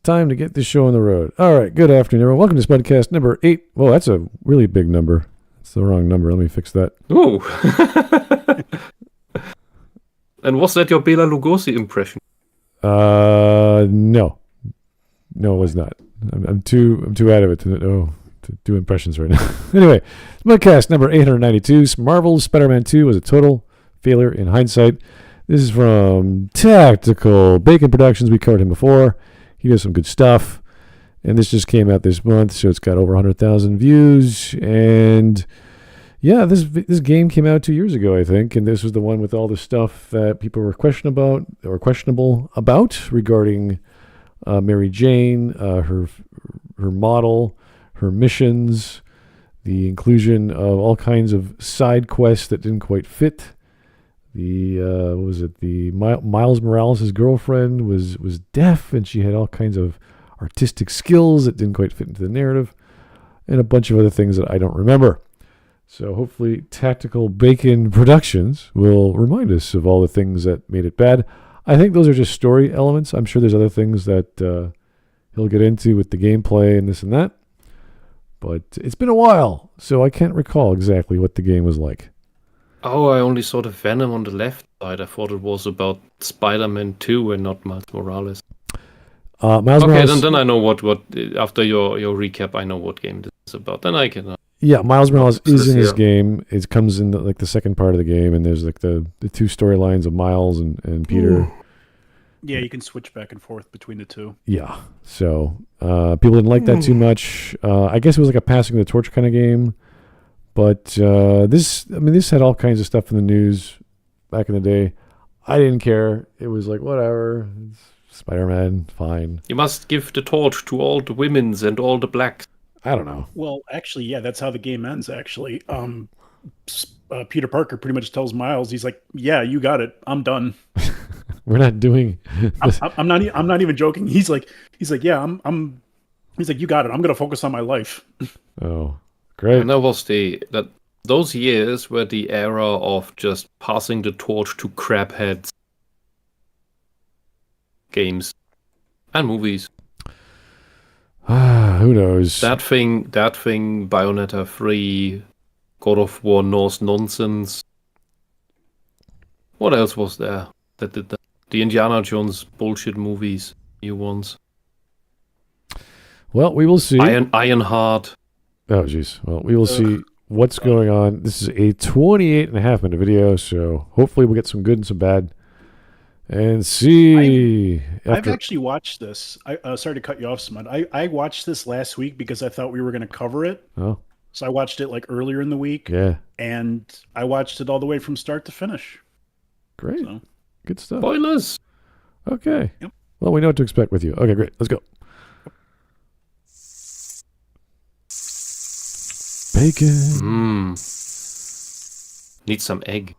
time to get this show on the road. All right, good afternoon, everyone. Welcome to Smudcast number 8. Well, that's a really big number. It's the wrong number. Let me fix that. Ooh. And was that your Bela Lugosi impression? No, it was not. I'm too out of it to do impressions right now. Anyway, Smudcast number 892. Marvel's Spider-Man 2 was a total failure in hindsight. This is from Tactical Bacon Productions. We covered him before. He does some good stuff. And this just came out this month, so it's got over 100,000 views. And yeah, this game came out 2 years ago, I think. And this was the one with all the stuff that people were questionable about regarding Mary Jane, her model, her missions, the inclusion of all kinds of side quests that didn't quite fit. The Miles Morales' girlfriend was deaf, and she had all kinds of artistic skills that didn't quite fit into the narrative, and a bunch of other things that I don't remember. So hopefully Tactical Bacon Productions will remind us of all the things that made it bad. I think those are just story elements. I'm sure there's other things that he'll get into with the gameplay and this and that. But it's been a while, so I can't recall exactly what the game was like. Oh, I only saw the Venom on the left side. I thought it was about Spider-Man 2 and not Miles Morales. Morales, then I know what after your recap, I know what game this is about. Then I can... yeah, Miles Morales is in this game. It comes in the second part of the game, and there's like the two storylines of Miles and Peter. Ooh. Yeah, you can switch back and forth between the two. Yeah, so people didn't like that too much. I guess it was like a passing the torch kind of game. But this had all kinds of stuff in the news back in the day. I didn't care. It was like, whatever. It's Spider-Man, fine. You must give the torch to all the women's and all the blacks. I don't know. Well, actually, yeah, that's how the game ends, actually. Peter Parker pretty much tells Miles, he's like, yeah, you got it. I'm done. We're not doing this. I'm not even joking. He's like, yeah, he's like, you got it. I'm going to focus on my life. Oh. Great. And that was those years were the era of just passing the torch to crabheads. Games and movies. Who knows? That thing, Bayonetta 3, God of War Norse nonsense. What else was there that did that? The Indiana Jones bullshit movies, new ones. Well, we will see. Ironheart. Oh, jeez. Well, we will see what's going on. This is a 28.5-minute video, so hopefully we'll get some good and some bad. And see. I've actually watched this. Sorry to cut you off, Smud. I watched this last week because I thought we were going to cover it. Oh. So I watched it like earlier in the week. Yeah. And I watched it all the way from start to finish. Great. So. Good stuff. Spoilers. Okay. Yep. Well, we know what to expect with you. Okay, great. Let's go. Bacon. Need some egg.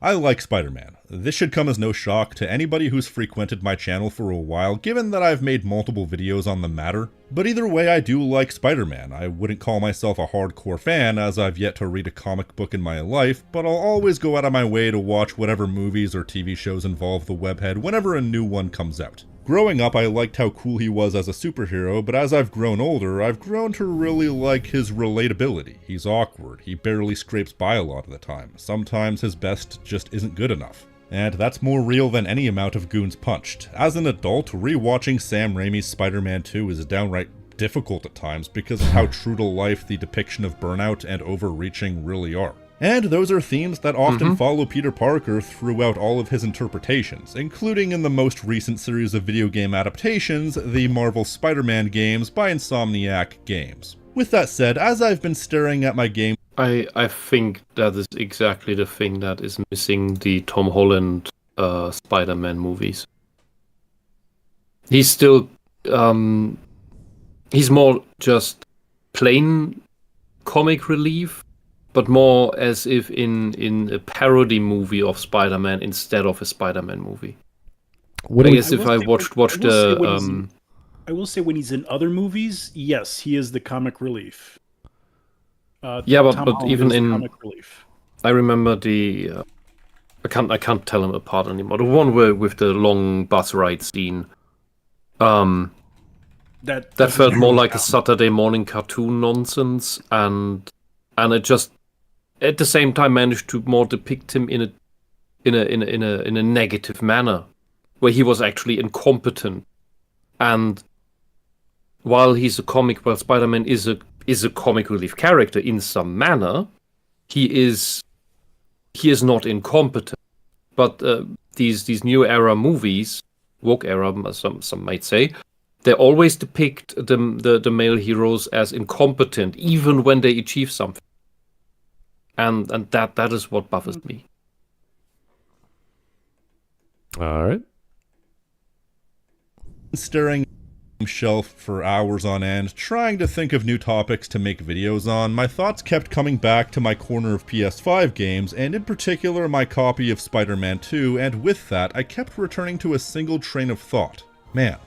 I like Spider-Man. This should come as no shock to anybody who's frequented my channel for a while, given that I've made multiple videos on the matter. But either way, I do like Spider-Man. I wouldn't call myself a hardcore fan, as I've yet to read a comic book in my life, but I'll always go out of my way to watch whatever movies or TV shows involve the webhead whenever a new one comes out. Growing up, I liked how cool he was as a superhero, but as I've grown older, I've grown to really like his relatability. He's awkward, he barely scrapes by a lot of the time. Sometimes his best just isn't good enough. And that's more real than any amount of goons punched. As an adult, rewatching Sam Raimi's Spider-Man 2 is downright difficult at times because of how true to life the depiction of burnout and overreaching really are. And those are themes that often follow Peter Parker throughout all of his interpretations, including in the most recent series of video game adaptations, the Marvel Spider-Man games by Insomniac Games. With that said, as I've been staring at my game, I think that is exactly the thing that is missing the Tom Holland Spider-Man movies. He's still he's more just plain comic relief, but more as if in a parody movie of Spider-Man instead of a Spider-Man movie. I guess if I watched the... I will say when he's in other movies, yes, he is the comic relief. Yeah, but even in... comic relief. I remember the I can't tell them apart anymore. The one with the long bus ride scene. That felt more like a Saturday morning cartoon nonsense, and it just at the same time managed to more depict him in a negative manner, where he was actually incompetent. And while Spider-Man is a comic relief character in some manner, he is not incompetent. But these new era movies, woke era, some might say, they always depict the male heroes as incompetent, even when they achieve something. And that is what bothers me. All right. Staring at the shelf for hours on end, trying to think of new topics to make videos on, my thoughts kept coming back to my corner of PS5 games, and in particular my copy of Spider-Man 2, and with that, I kept returning to a single train of thought. Man,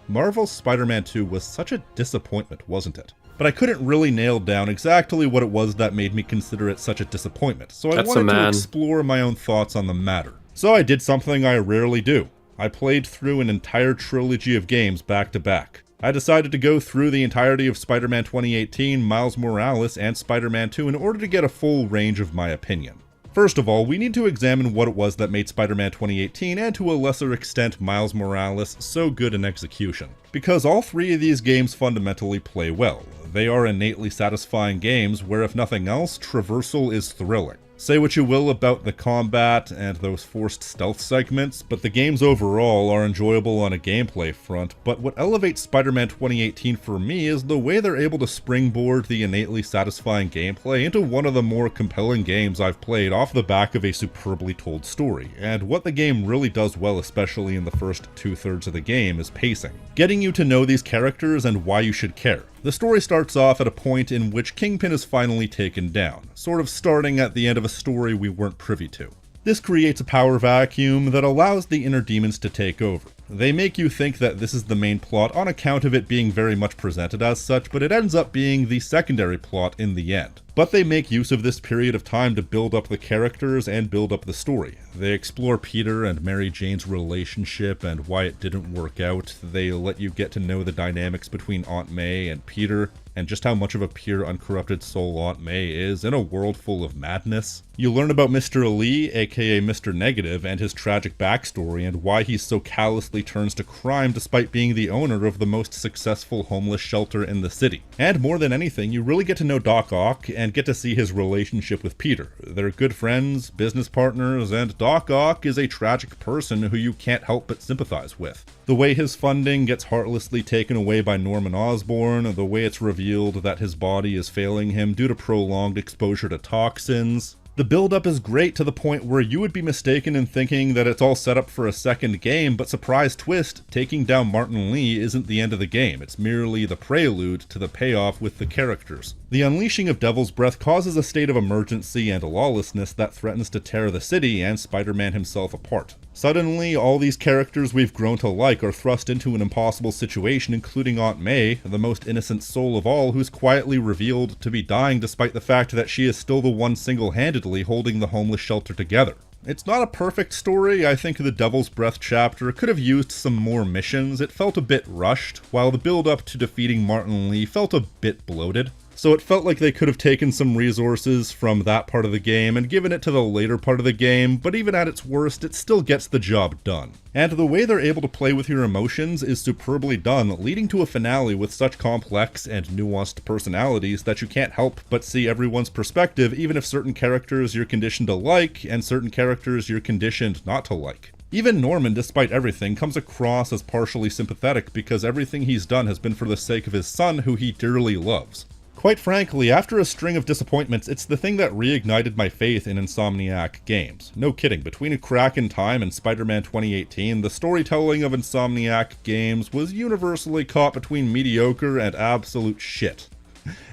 Marvel's Spider-Man 2 was such a disappointment, wasn't it? But I couldn't really nail down exactly what it was that made me consider it such a disappointment, so I wanted to explore my own thoughts on the matter. So I did something I rarely do. I played through an entire trilogy of games back to back. I decided to go through the entirety of Spider-Man 2018, Miles Morales, and Spider-Man 2 in order to get a full range of my opinion. First of all, we need to examine what it was that made Spider-Man 2018, and to a lesser extent Miles Morales, so good in execution. Because all three of these games fundamentally play well. They are innately satisfying games where, if nothing else, traversal is thrilling. Say what you will about the combat and those forced stealth segments, but the games overall are enjoyable on a gameplay front. But what elevates Spider-Man 2018 for me is the way they're able to springboard the innately satisfying gameplay into one of the more compelling games I've played off the back of a superbly told story. And what the game really does well, especially in the first 2/3 of the game, is pacing. Getting you to know these characters and why you should care. The story starts off at a point in which Kingpin is finally taken down, sort of starting at the end of a story we weren't privy to. This creates a power vacuum that allows the inner demons to take over. They make you think that this is the main plot on account of it being very much presented as such, but it ends up being the secondary plot in the end. But they make use of this period of time to build up the characters and build up the story. They explore Peter and Mary Jane's relationship and why it didn't work out. They let you get to know the dynamics between Aunt May and Peter, and just how much of a pure, uncorrupted soul Aunt May is in a world full of madness. You learn about Mr. Lee, aka Mr. Negative, and his tragic backstory, and why he so callously turns to crime despite being the owner of the most successful homeless shelter in the city. And more than anything, you really get to know Doc Ock and get to see his relationship with Peter. They're good friends, business partners, and Doc Ock is a tragic person who you can't help but sympathize with. The way his funding gets heartlessly taken away by Norman Osborn, the way it's revealed that his body is failing him due to prolonged exposure to toxins. The build-up is great to the point where you would be mistaken in thinking that it's all set up for a second game, but surprise twist, taking down Martin Lee isn't the end of the game, it's merely the prelude to the payoff with the characters. The unleashing of Devil's Breath causes a state of emergency and lawlessness that threatens to tear the city and Spider-Man himself apart. Suddenly, all these characters we've grown to like are thrust into an impossible situation, including Aunt May, the most innocent soul of all, who's quietly revealed to be dying despite the fact that she is still the one single-handedly holding the homeless shelter together. It's not a perfect story. I think the Devil's Breath chapter could have used some more missions. It felt a bit rushed, while the build-up to defeating Martin Lee felt a bit bloated. So it felt like they could have taken some resources from that part of the game and given it to the later part of the game, but even at its worst, it still gets the job done. And the way they're able to play with your emotions is superbly done, leading to a finale with such complex and nuanced personalities that you can't help but see everyone's perspective, even if certain characters you're conditioned to like, and certain characters you're conditioned not to like. Even Norman, despite everything, comes across as partially sympathetic because everything he's done has been for the sake of his son, who he dearly loves. Quite frankly, after a string of disappointments, it's the thing that reignited my faith in Insomniac games. No kidding, between A Crack in Time and Spider-Man 2018, the storytelling of Insomniac games was universally caught between mediocre and absolute shit.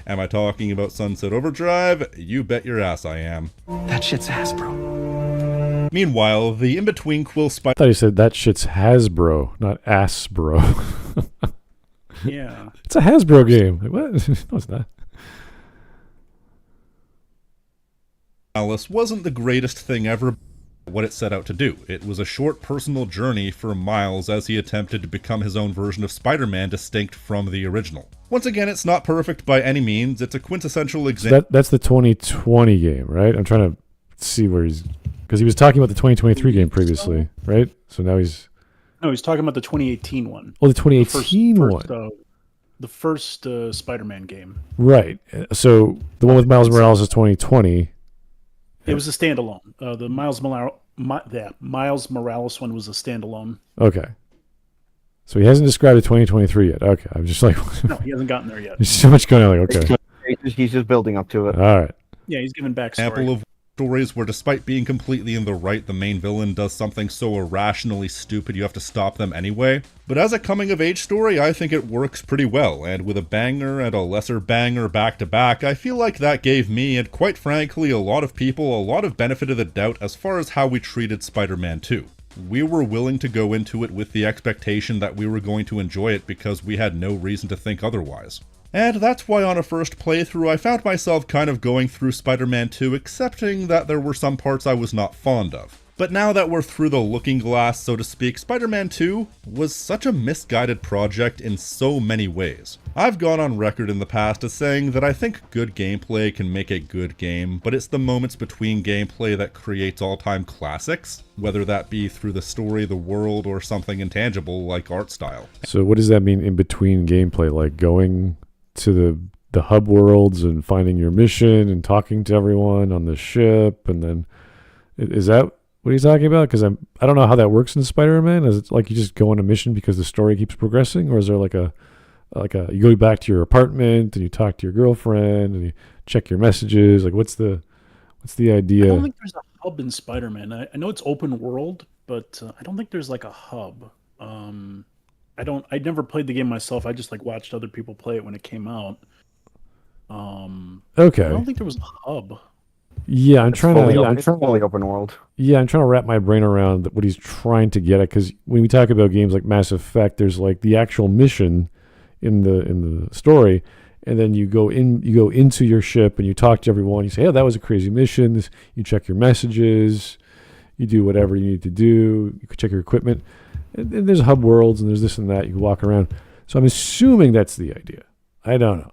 Am I talking about Sunset Overdrive? You bet your ass I am. That shit's ass, bro. Meanwhile, the in-between Quill Spider... I thought you said that shit's Hasbro, not ass bro. Yeah. It's a Hasbro game. Like, what? No, it's not. Alice wasn't the greatest thing ever. what it set out to do. It was a short personal journey for Miles as he attempted to become his own version of Spider-Man distinct from the original. Once again, it's not perfect by any means. It's a quintessential example. So that's the 2020 game, right? I'm trying to see where he's... Because he was talking about the 2023 game previously, right? So now he's... No, he's talking about the 2018 one. Oh, the 2018 one. The first Spider-Man game. Right. So the one with Miles Morales is 2020. It was a standalone. The Miles Morales one was a standalone. Okay. So he hasn't described the 2023 yet. Okay. I'm just like... No, he hasn't gotten there yet. There's so much going on. Like, okay. He's just building up to it. All right. Yeah, he's giving backstory. Example of stories where, despite being completely in the right, the main villain does something so irrationally stupid you have to stop them anyway. But as a coming-of-age story, I think it works pretty well, and with a banger and a lesser banger back-to-back, I feel like that gave me, and quite frankly a lot of people, a lot of benefit of the doubt as far as how we treated Spider-Man 2. We were willing to go into it with the expectation that we were going to enjoy it because we had no reason to think otherwise. And that's why on a first playthrough I found myself kind of going through Spider-Man 2, accepting that there were some parts I was not fond of. But now that we're through the looking glass, so to speak, Spider-Man 2 was such a misguided project in so many ways. I've gone on record in the past as saying that I think good gameplay can make a good game, but it's the moments between gameplay that creates all-time classics, whether that be through the story, the world, or something intangible like art style. So what does that mean in between gameplay? Like going to the hub worlds and finding your mission and talking to everyone on the ship, and then is that what he's talking about? Because I don't know how that works in Spider-Man. Is it like you just go on a mission because the story keeps progressing, or is there like a you go back to your apartment and you talk to your girlfriend and you check your messages? Like what's the idea? I don't think there's a hub in Spider-Man. I know it's open world, but I don't think there's like a hub. I never played the game myself. I just like watched other people play it when it came out. Okay. I don't think there was a hub. Yeah, I'm trying It's fully open world. Yeah, I'm trying to wrap my brain around what he's trying to get at, because when we talk about games like Mass Effect, there's like the actual mission in the story, and then you go into your ship and you talk to everyone. You say, "Oh, that was a crazy mission." You check your messages, you do whatever you need to do. You could check your equipment, and there's hub worlds and there's this and that. You can walk around. So I'm assuming that's the idea. I don't know.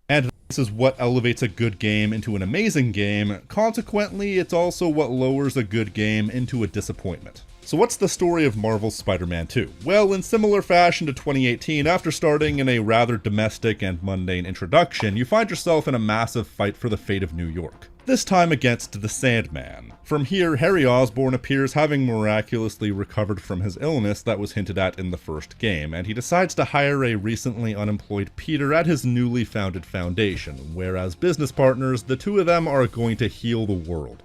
And this is what elevates a good game into an amazing game. Consequently, it's also what lowers a good game into a disappointment. So what's the story of Marvel's Spider-Man 2? Well, in similar fashion to 2018, after starting in a rather domestic and mundane introduction, you find yourself in a massive fight for the fate of New York. This time against the Sandman. From here, Harry Osborn appears having miraculously recovered from his illness that was hinted at in the first game, and he decides to hire a recently unemployed Peter at his newly founded foundation, where as business partners, the two of them are going to heal the world.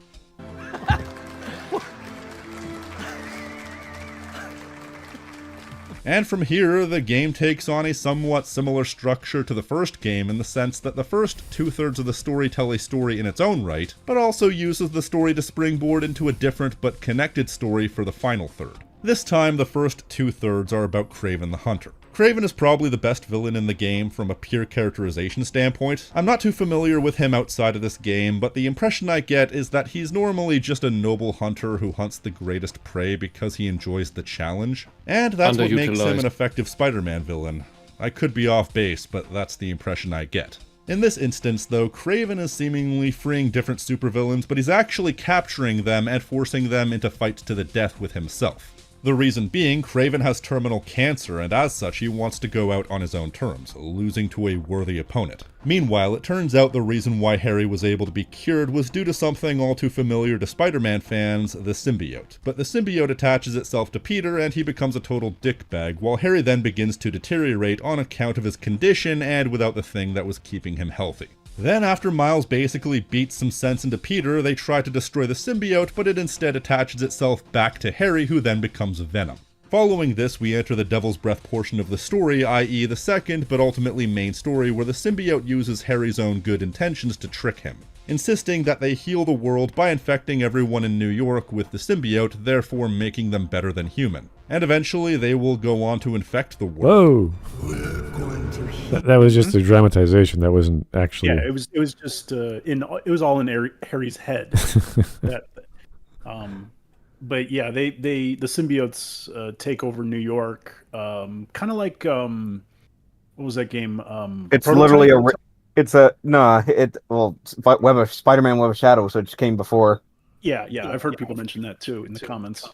And from here, the game takes on a somewhat similar structure to the first game in the sense that the first two-thirds of the story tell a story in its own right, but also uses the story to springboard into a different but connected story for the final third. This time, the first two-thirds are about Kraven the Hunter. Kraven is probably the best villain in the game from a pure characterization standpoint. I'm not too familiar with him outside of this game, but the impression I get is that he's normally just a noble hunter who hunts the greatest prey because he enjoys the challenge. And that's what makes him an effective Spider-Man villain. I could be off base, but that's the impression I get. In this instance, though, Kraven is seemingly freeing different supervillains, but he's actually capturing them and forcing them into fights to the death with himself. The reason being, Kraven has terminal cancer, and as such he wants to go out on his own terms, losing to a worthy opponent. Meanwhile, it turns out the reason why Harry was able to be cured was due to something all too familiar to Spider-Man fans, the symbiote. But the symbiote attaches itself to Peter and he becomes a total dickbag, while Harry then begins to deteriorate on account of his condition and without the thing that was keeping him healthy. Then, after Miles basically beats some sense into Peter, they try to destroy the symbiote, but it instead attaches itself back to Harry, who then becomes Venom. Following this, we enter the Devil's Breath portion of the story, i.e. the second, but ultimately main story, where the symbiote uses Harry's own good intentions to trick him, insisting that they heal the world by infecting everyone in New York with the symbiote, therefore making them better than human. And eventually, they will go on to infect the world. Whoa! That was just a dramatization. That wasn't actually. Yeah, it was just it was all in Harry's head. But yeah, the symbiotes take over New York, kind of like what was that game? It's Prototype? literally Spider-Man Web of Shadows, which came before. Yeah, I've heard people mention that too in the comments.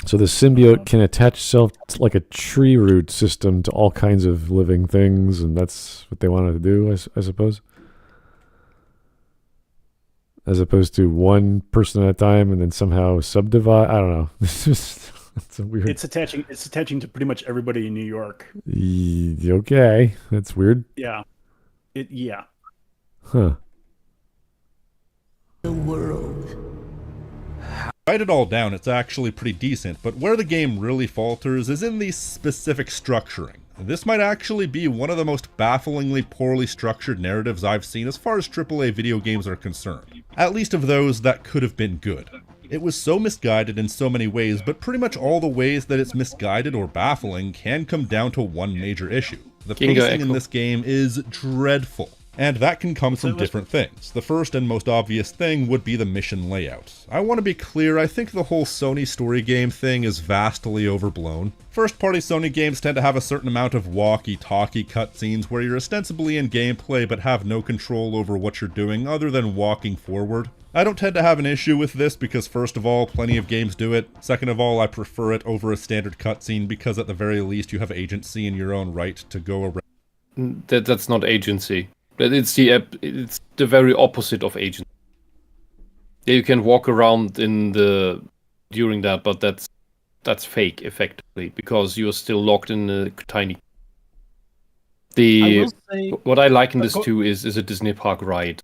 So the symbiote can attach itself to like a tree root system to all kinds of living things, and that's what they wanted to do, I suppose. As opposed to one person at a time and then somehow subdivide. I don't know. It's a weird. It's attaching to pretty much everybody in New York. Okay, that's weird. Yeah. Huh. The world. Write it all down, it's actually pretty decent, but where the game really falters is in the specific structuring. This might actually be one of the most bafflingly poorly structured narratives I've seen as far as AAA video games are concerned, at least of those that could have been good. It was so misguided in so many ways, but pretty much all the ways that it's misguided or baffling can come down to one major issue. The pacing in this game is dreadful. And that can come from different things. The first and most obvious thing would be the mission layout. I want to be clear, I think the whole Sony story game thing is vastly overblown. First-party Sony games tend to have a certain amount of walkie-talkie cutscenes where you're ostensibly in gameplay but have no control over what you're doing other than walking forward. I don't tend to have an issue with this because first of all, plenty of games do it. Second of all, I prefer it over a standard cutscene because at the very least you have agency in your own right to go around. That's not agency. It's the very opposite of agency. Yeah, you can walk around during that, but that's fake effectively because you're still locked in a tiny. What I like in this too is a Disney park ride,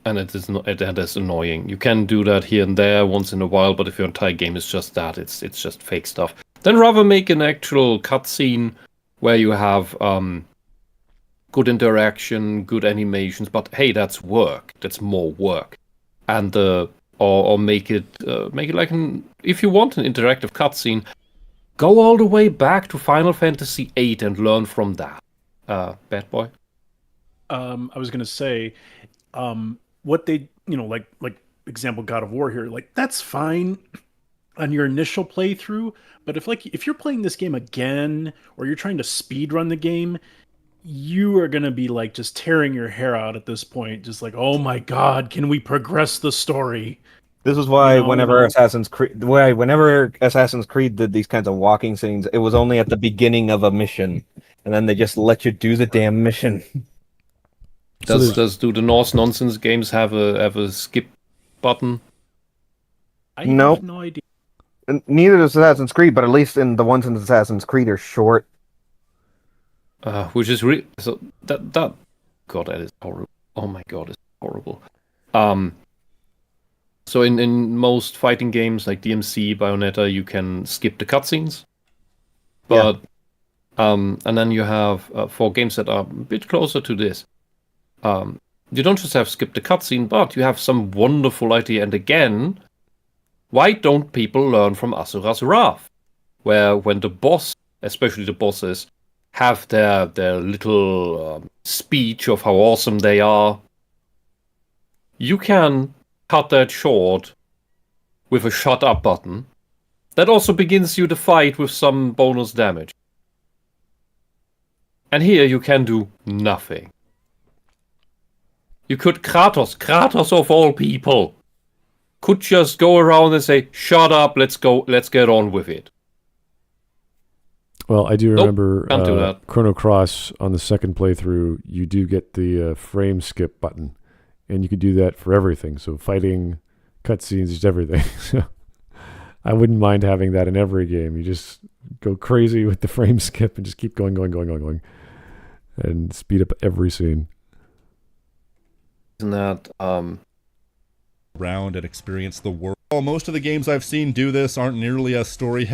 and it is annoying. You can do that here and there once in a while, but if your entire game is just that, it's just fake stuff. Then rather make an actual cutscene where you have good interaction, good animations, but hey, that's work. That's more work, and or make it like if you want an interactive cutscene, go all the way back to Final Fantasy VIII and learn from that. Bad boy. I was gonna say, what they like example God of War here, like that's fine on your initial playthrough, but if you're playing this game again or you're trying to speed run the game, you are going to be like just tearing your hair out at this point. Just like, oh my God, can we progress the story? This is why whenever Assassin's Creed did these kinds of walking scenes, it was only at the beginning of a mission. And then they just let you do the damn mission. Do the Norse nonsense games have a skip button? I have no idea. Neither does Assassin's Creed, but at least in the ones in Assassin's Creed are short. Which is so that God, that is horrible. Oh my God, it's horrible. So in most fighting games like DMC, Bayonetta, you can skip the cutscenes, but and then you have for games that are a bit closer to this, you don't just have skip the cutscene, but you have some wonderful idea. And again, why don't people learn from Asura's Wrath, where when the boss, especially the bosses, have their little speech of how awesome they are, you can cut that short with a shut up button. That also begins you the fight with some bonus damage. And here you can do nothing. You could Kratos of all people, could just go around and say, shut up, let's get on with it. Well, I do remember Chrono Cross on the second playthrough, you do get the frame skip button, and you could do that for everything. So fighting, cutscenes, just everything. So I wouldn't mind having that in every game. You just go crazy with the frame skip and just keep going, and speed up every scene. Isn't that around and experience the world? While most of the games I've seen do this aren't nearly as story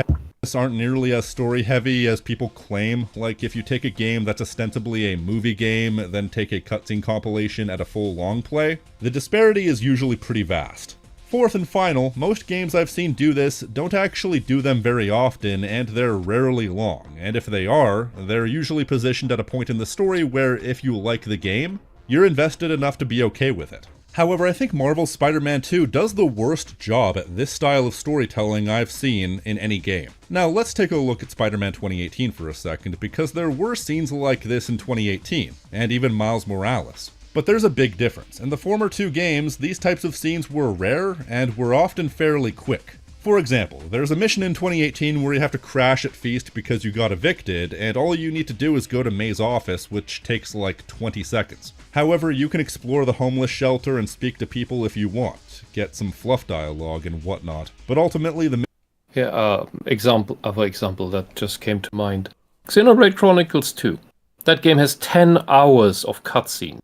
heavy as people claim. Like if you take a game that's ostensibly a movie game, then take a cutscene compilation at a full long play, the disparity is usually pretty vast. Fourth and final, most games I've seen do this don't actually do them very often, and they're rarely long, and if they are, they're usually positioned at a point in the story where if you like the game, you're invested enough to be okay with it. However, I think Marvel's Spider-Man 2 does the worst job at this style of storytelling I've seen in any game. Now, let's take a look at Spider-Man 2018 for a second, because there were scenes like this in 2018, and even Miles Morales. But there's a big difference. In the former two games, these types of scenes were rare, and were often fairly quick. For example, there's a mission in 2018 where you have to crash at Feast because you got evicted, and all you need to do is go to May's office, which takes like 20 seconds. However, you can explore the homeless shelter and speak to people if you want, get some fluff dialogue and whatnot, but ultimately the example that just came to mind. Xenoblade Chronicles 2. That game has 10 hours of cutscene.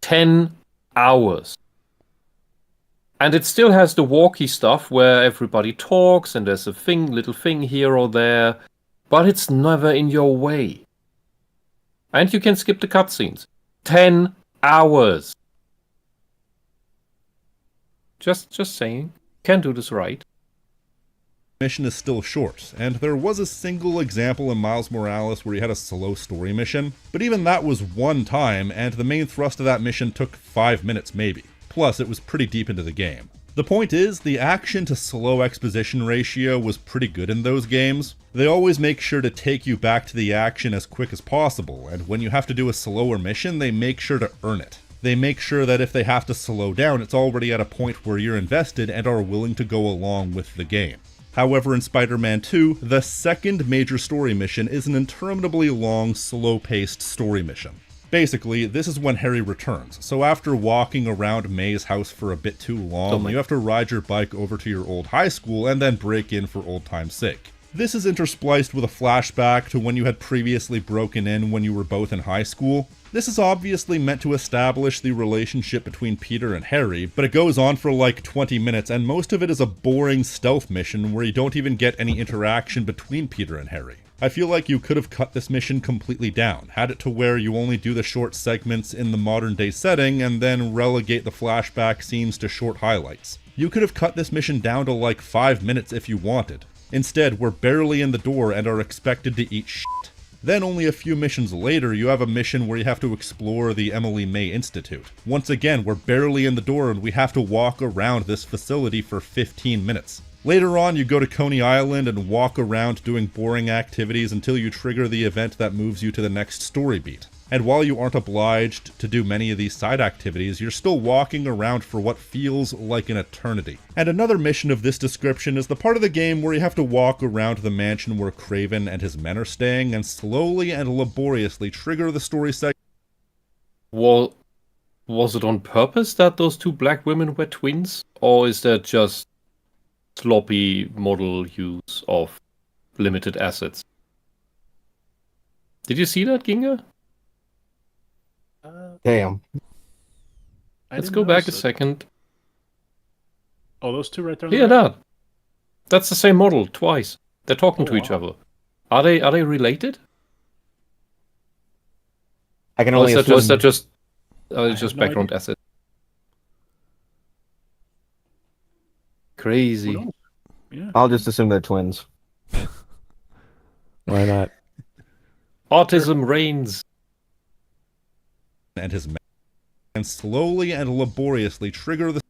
10 hours. And it still has the walkie stuff where everybody talks and there's a little thing here or there, but it's never in your way. And you can skip the cutscenes. 10 hours. Just saying. Can do this right. mission is still short, and there was a single example in Miles Morales where you had a slow story mission, but even that was one time, and the main thrust of that mission took 5 minutes maybe. Plus, it was pretty deep into the game. The point is, the action to slow exposition ratio was pretty good in those games. They always make sure to take you back to the action as quick as possible, and when you have to do a slower mission, they make sure to earn it. They make sure that if they have to slow down, it's already at a point where you're invested and are willing to go along with the game. However, in Spider-Man 2, the second major story mission is an interminably long, slow-paced story mission. Basically, this is when Harry returns, so after walking around May's house for a bit too long, you have to ride your bike over to your old high school and then break in for old time's sake. This is interspliced with a flashback to when you had previously broken in when you were both in high school. This is obviously meant to establish the relationship between Peter and Harry, but it goes on for like 20 minutes, and most of it is a boring stealth mission where you don't even get any interaction between Peter and Harry. I feel like you could have cut this mission completely down, had it to where you only do the short segments in the modern day setting, and then relegate the flashback scenes to short highlights. You could have cut this mission down to like 5 minutes if you wanted. Instead, we're barely in the door and are expected to eat shit. Then only a few missions later, you have a mission where you have to explore the Emily May Institute. Once again, we're barely in the door and we have to walk around this facility for 15 minutes. Later on, you go to Coney Island and walk around doing boring activities until you trigger the event that moves you to the next story beat. And while you aren't obliged to do many of these side activities, you're still walking around for what feels like an eternity. And another mission of this description is the part of the game where you have to walk around the mansion where Kraven and his men are staying and slowly and laboriously trigger the story segment. Well, was it on purpose that those two black women were twins? Or is that just sloppy model use of limited assets? Did you see that, Ginga? Damn. Let's go back a second. Oh, those two right there. Yeah, that. That's the same model twice. They're talking to each other. Are they related? I can only assume. Is that just background asset? Crazy. Yeah. I'll just assume they're twins. Why not? Autism reigns. And his men, and slowly and laboriously trigger the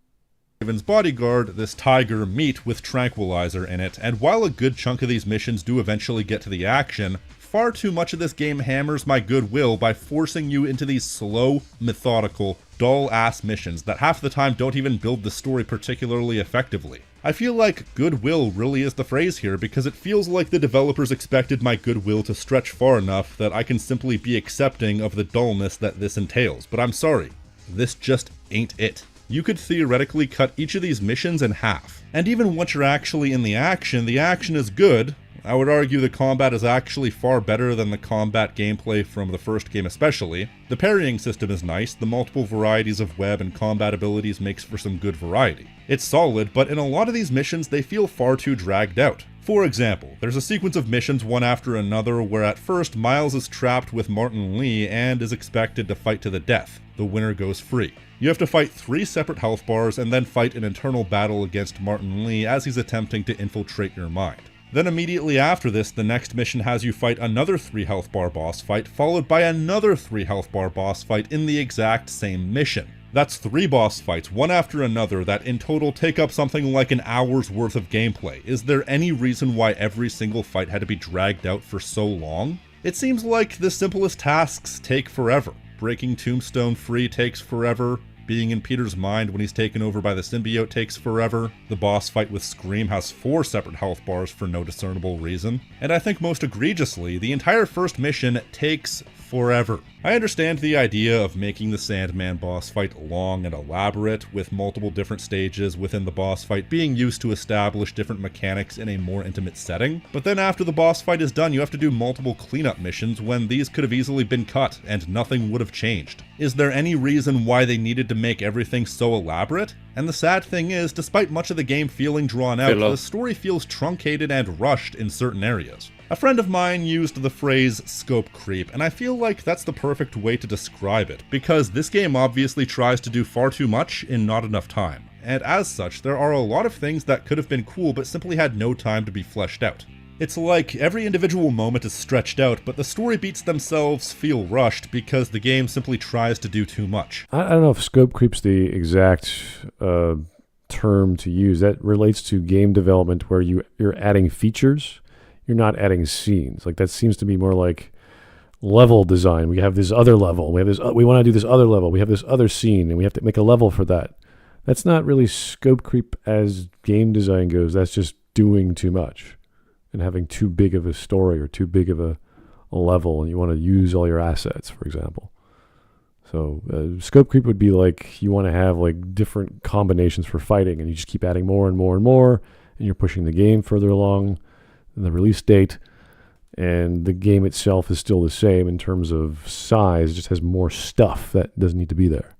Raven's bodyguard, this tiger meat with tranquilizer in it, and while a good chunk of these missions do eventually get to the action, far too much of this game hammers my goodwill by forcing you into these slow, methodical, dull-ass missions that half the time don't even build the story particularly effectively. I feel like goodwill really is the phrase here because it feels like the developers expected my goodwill to stretch far enough that I can simply be accepting of the dullness that this entails, but I'm sorry, this just ain't it. You could theoretically cut each of these missions in half, and even once you're actually in the action is good, I would argue the combat is actually far better than the combat gameplay from the first game especially. The parrying system is nice, the multiple varieties of web and combat abilities makes for some good variety. It's solid, but in a lot of these missions they feel far too dragged out. For example, there's a sequence of missions one after another where at first Miles is trapped with Martin Lee and is expected to fight to the death. The winner goes free. You have to fight 3 separate health bars and then fight an internal battle against Martin Lee as he's attempting to infiltrate your mind. Then immediately after this, the next mission has you fight another 3 health bar boss fight, followed by another 3 health bar boss fight in the exact same mission. That's 3 boss fights, one after another, that in total take up something like an hour's worth of gameplay. Is there any reason why every single fight had to be dragged out for so long? It seems like the simplest tasks take forever. Breaking Tombstone free takes forever. Being in Peter's mind when he's taken over by the symbiote takes forever. The boss fight with Scream has 4 separate health bars for no discernible reason. And I think most egregiously, the entire first mission takes forever. I understand the idea of making the Sandman boss fight long and elaborate, with multiple different stages within the boss fight being used to establish different mechanics in a more intimate setting, but then after the boss fight is done you have to do multiple cleanup missions when these could have easily been cut and nothing would have changed. Is there any reason why they needed to make everything so elaborate? And the sad thing is, despite much of the game feeling drawn out, the story feels truncated and rushed in certain areas. A friend of mine used the phrase scope creep, and I feel like that's the perfect way to describe it, because this game obviously tries to do far too much in not enough time. And as such, there are a lot of things that could have been cool but simply had no time to be fleshed out. It's like every individual moment is stretched out, but the story beats themselves feel rushed because the game simply tries to do too much. I don't know if scope creep's the exact term to use. That relates to game development where you're adding features. You're not adding scenes. Like that seems to be more like level design. We have this other level. We have this. We want to do this other level. We have this other scene, and we have to make a level for that. That's not really scope creep as game design goes. That's just doing too much and having too big of a story or too big of a level, and you want to use all your assets, for example. So scope creep would be like you want to have like different combinations for fighting, and you just keep adding more and more and more, and you're pushing the game further along the release date, and the game itself is still the same in terms of size. It just has more stuff that doesn't need to be there.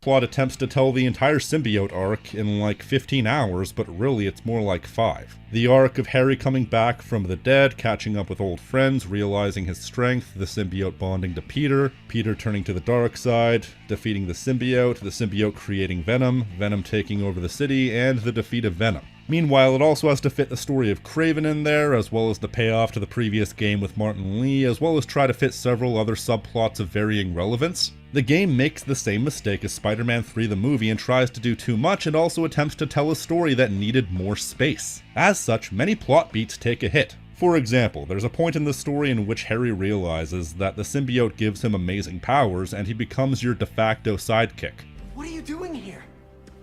Plot attempts to tell the entire symbiote arc in like 15 hours, but really it's more like 5. The arc of Harry coming back from the dead, catching up with old friends, realizing his strength, the symbiote bonding to Peter, Peter turning to the dark side, defeating the symbiote creating Venom, Venom taking over the city, and the defeat of Venom. Meanwhile, it also has to fit the story of Kraven in there, as well as the payoff to the previous game with Martin Lee, as well as try to fit several other subplots of varying relevance. The game makes the same mistake as Spider-Man 3 the movie and tries to do too much and also attempts to tell a story that needed more space. As such, many plot beats take a hit. For example, there's a point in the story in which Harry realizes that the symbiote gives him amazing powers and he becomes your de facto sidekick. What are you doing here?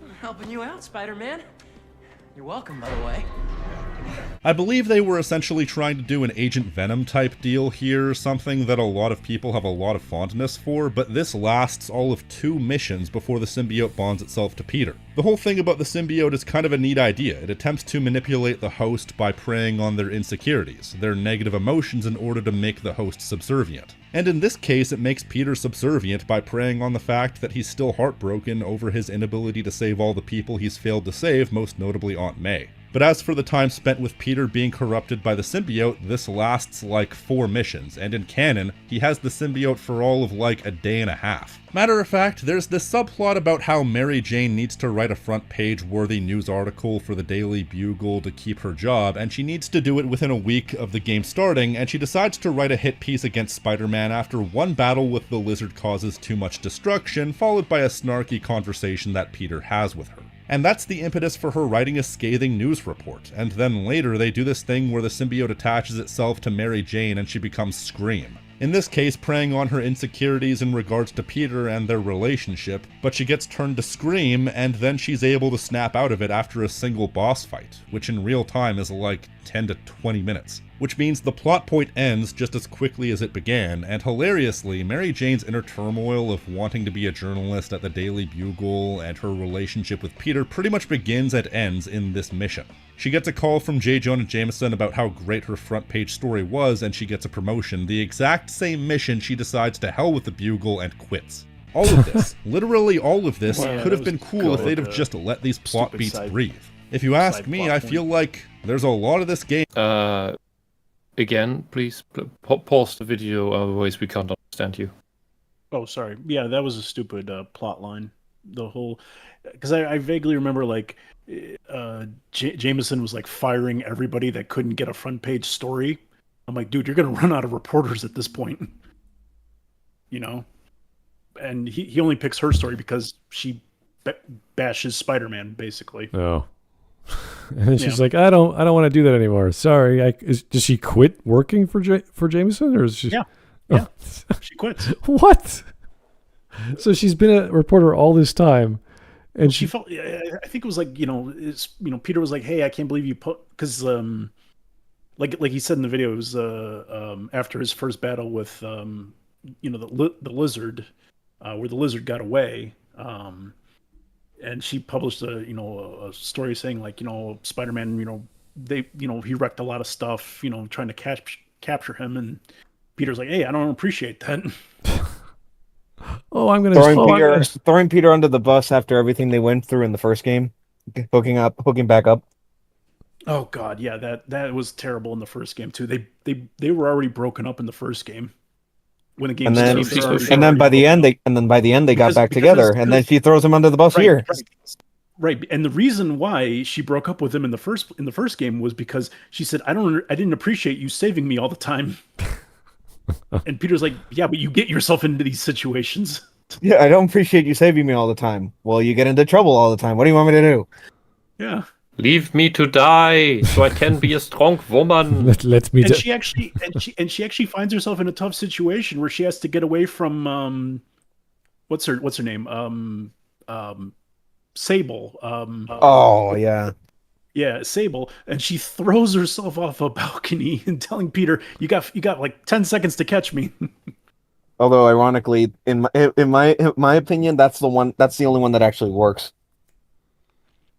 I'm helping you out, Spider-Man. You're welcome, by the way. I believe they were essentially trying to do an Agent Venom type deal here, something that a lot of people have a lot of fondness for, but this lasts all of 2 missions before the symbiote bonds itself to Peter. The whole thing about the symbiote is kind of a neat idea. It attempts to manipulate the host by preying on their insecurities, their negative emotions, in order to make the host subservient. And in this case, it makes Peter subservient by preying on the fact that he's still heartbroken over his inability to save all the people he's failed to save, most notably Aunt May. But as for the time spent with Peter being corrupted by the symbiote, this lasts like 4 missions, and in canon, he has the symbiote for all of like a day and a half. Matter of fact, there's this subplot about how Mary Jane needs to write a front page worthy news article for the Daily Bugle to keep her job, and she needs to do it within a week of the game starting, and she decides to write a hit piece against Spider-Man after one battle with the lizard causes too much destruction, followed by a snarky conversation that Peter has with her. And that's the impetus for her writing a scathing news report, and then later they do this thing where the symbiote attaches itself to Mary Jane and she becomes Scream. In this case, preying on her insecurities in regards to Peter and their relationship, but she gets turned to Scream, and then she's able to snap out of it after a single boss fight, which in real time is like 10 to 20 minutes. which means the plot point ends just as quickly as it began, and hilariously, Mary Jane's inner turmoil of wanting to be a journalist at the Daily Bugle and her relationship with Peter pretty much begins and ends in this mission. She gets a call from J. Jonah Jameson about how great her front page story was, and she gets a promotion. The exact same mission, she decides to hell with the Bugle and quits. All of this, literally all of this, could have been cool if they'd have just let these plot beats breathe. If you ask me, I feel like there's a lot of this game. Again, please pause the video, otherwise we can't understand you. Oh, sorry. Yeah, that was a stupid plot line. The whole, because I vaguely remember like Jameson was like firing everybody that couldn't get a front page story. I'm like, dude, you're gonna run out of reporters at this point, you know. And he only picks her story because she bashes Spider-Man, basically. Oh. And then she's like, I don't want to do that anymore. Sorry. Does she quit working for Jameson, or is she? Yeah. Oh. She quits. What? So she's been a reporter all this time, and she felt. I think it was like Peter was like, "Hey, I can't believe you put," because like he said in the video, it was after his first battle with the lizard, where the lizard got away. And she published a story saying like, Spider-Man, he wrecked a lot of stuff, trying to capture him. And Peter's like, hey, I don't appreciate that. Oh, I'm going to throwing Peter under the bus after everything they went through in the first game, hooking back up. Oh God. Yeah. That was terrible in the first game too. They were already broken up in the first game. When the game and then by the end they got back together, and then she throws him under the bus here. Right, and the reason why she broke up with him in the first game was because she said, I didn't appreciate you saving me all the time. And Peter's like, yeah, but you get yourself into these situations. Yeah, I don't appreciate you saving me all the time. Well, you get into trouble all the time. What do you want me to do? Yeah. Leave me to die, so I can be a strong woman. Let me. And she actually finds herself in a tough situation where she has to get away from what's her name? Sable. Oh yeah. Yeah, Sable, and she throws herself off a balcony and telling Peter, "You got like 10 seconds to catch me." Although, ironically, in my opinion, that's the only one that actually works.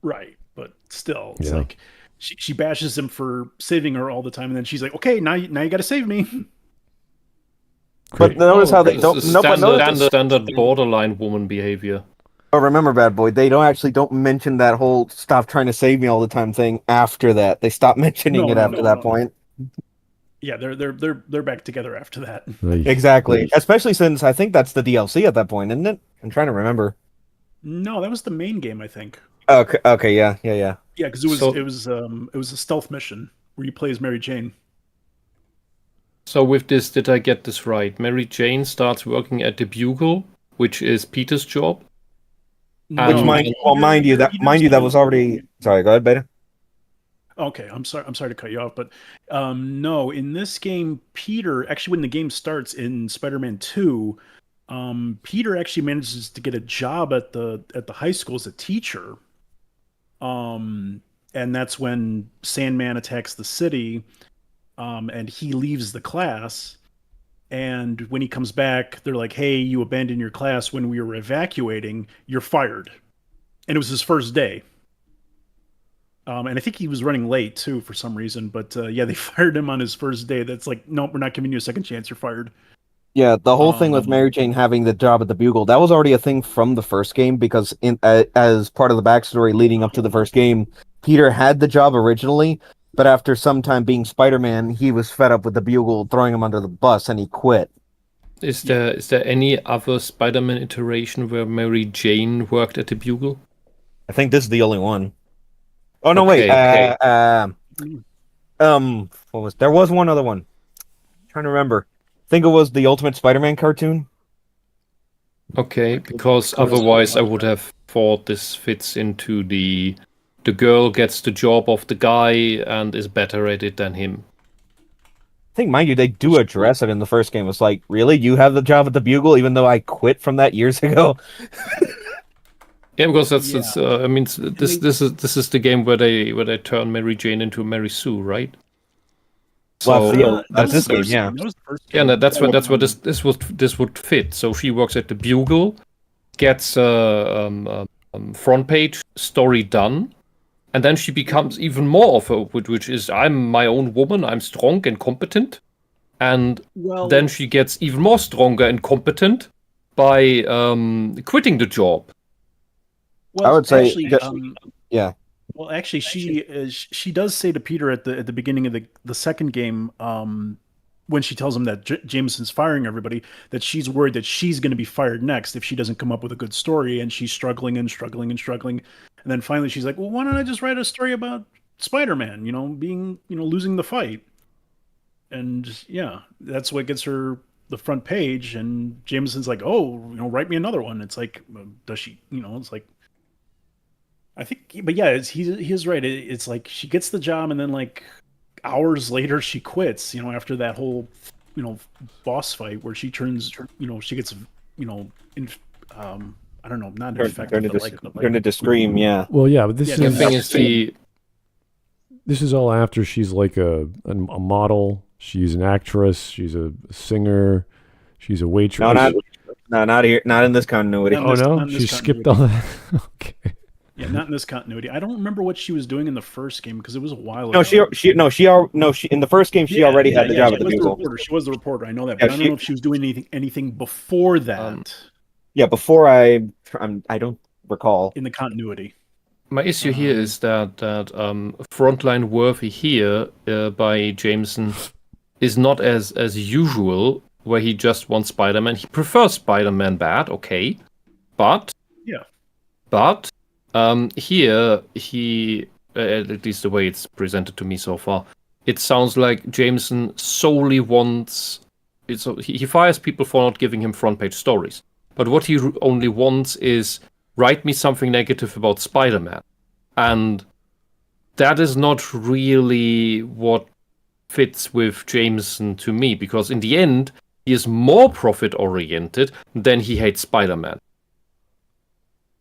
Right. But still, it's like she bashes him for saving her all the time, and then she's like, "Okay, now you got to save me." But notice how they don't. Standard borderline woman behavior. Oh, remember, bad boy, they don't mention that whole "stop trying to save me all the time" thing after that. They stop mentioning it after that point. Yeah, they're back together after that. Exactly, especially since I think that's the DLC at that point, isn't it? I'm trying to remember. No, that was the main game, I think. Okay, yeah. Yeah, because it was a stealth mission where you play as Mary Jane. So with this, did I get this right? Mary Jane starts working at the Bugle, which is Peter's job. No, mind you, that was already. Sorry, go ahead, Beta. Okay, I'm sorry to cut you off, but no, in this game, Peter actually, when the game starts in Spider-Man 2. Peter actually manages to get a job at the high school as a teacher. And that's when Sandman attacks the city, and he leaves the class. And when he comes back, they're like, "Hey, you abandoned your class when we were evacuating. You're fired." And it was his first day. And I think he was running late too for some reason. But they fired him on his first day. That's like, nope, we're not giving you a second chance. You're fired. Yeah, the whole thing with Mary Jane having the job at the Bugle, that was already a thing from the first game, because as part of the backstory leading up to the first game, Peter had the job originally, but after some time being Spider-Man, he was fed up with the Bugle throwing him under the bus, and he quit. Is there any other Spider-Man iteration where Mary Jane worked at the Bugle? I think this is the only one. Oh, no, okay, wait. There was one other one. I'm trying to remember. I think it was the Ultimate Spider-Man cartoon. Okay, because otherwise I would have thought this fits into the girl gets the job of the guy and is better at it than him. I think, mind you, they do address it in the first game. It's like, really? You have the job at the Bugle, even though I quit from that years ago? Yeah, because that's this is the game where they turn Mary Jane into Mary Sue, right? So that's this game, yeah. That was the first yeah, game. and that's what this would fit. So she works at the Bugle, gets front page story done, and then she becomes even more of a, which is I'm my own woman, I'm strong and competent, and then she gets even more stronger and competent by quitting the job. I would say, actually, yeah. Well, actually, she does say to Peter at the beginning of the second game, when she tells him that Jameson's firing everybody, that she's worried that she's going to be fired next if she doesn't come up with a good story, and she's struggling, and then finally she's like, well, why don't I just write a story about Spider-Man, being, losing the fight, and yeah, that's what gets her the front page, and Jameson's like, oh, write me another one. It's like, does she, it's like. I think, but yeah, he is right. It's like she gets the job, and then like hours later she quits. After that whole, boss fight where she turns, she gets, I don't know, not infected, turn into Scream. Yeah. Well, yeah, but this is all after she's like a model. She's an actress. She's a singer. She's a waitress. No, not here. Not in this continuity. She skipped all that. Okay. Yeah, not in this continuity. I don't remember what she was doing in the first game because it was a while ago. She in the first game she already had the job at the Bugle. She was the reporter. I know that, but I don't know if she was doing anything before that. Before I don't recall in the continuity. My issue here is that frontline worthy here by Jameson is not as usual, where he just wants Spider-Man. He prefers Spider-Man bad, okay, but here he, at least the way it's presented to me so far, it sounds like Jameson solely wants. He fires people for not giving him front page stories, but what he only wants is write me something negative about Spider-Man, and that is not really what fits with Jameson to me, because in the end he is more profit oriented than he hates Spider-Man.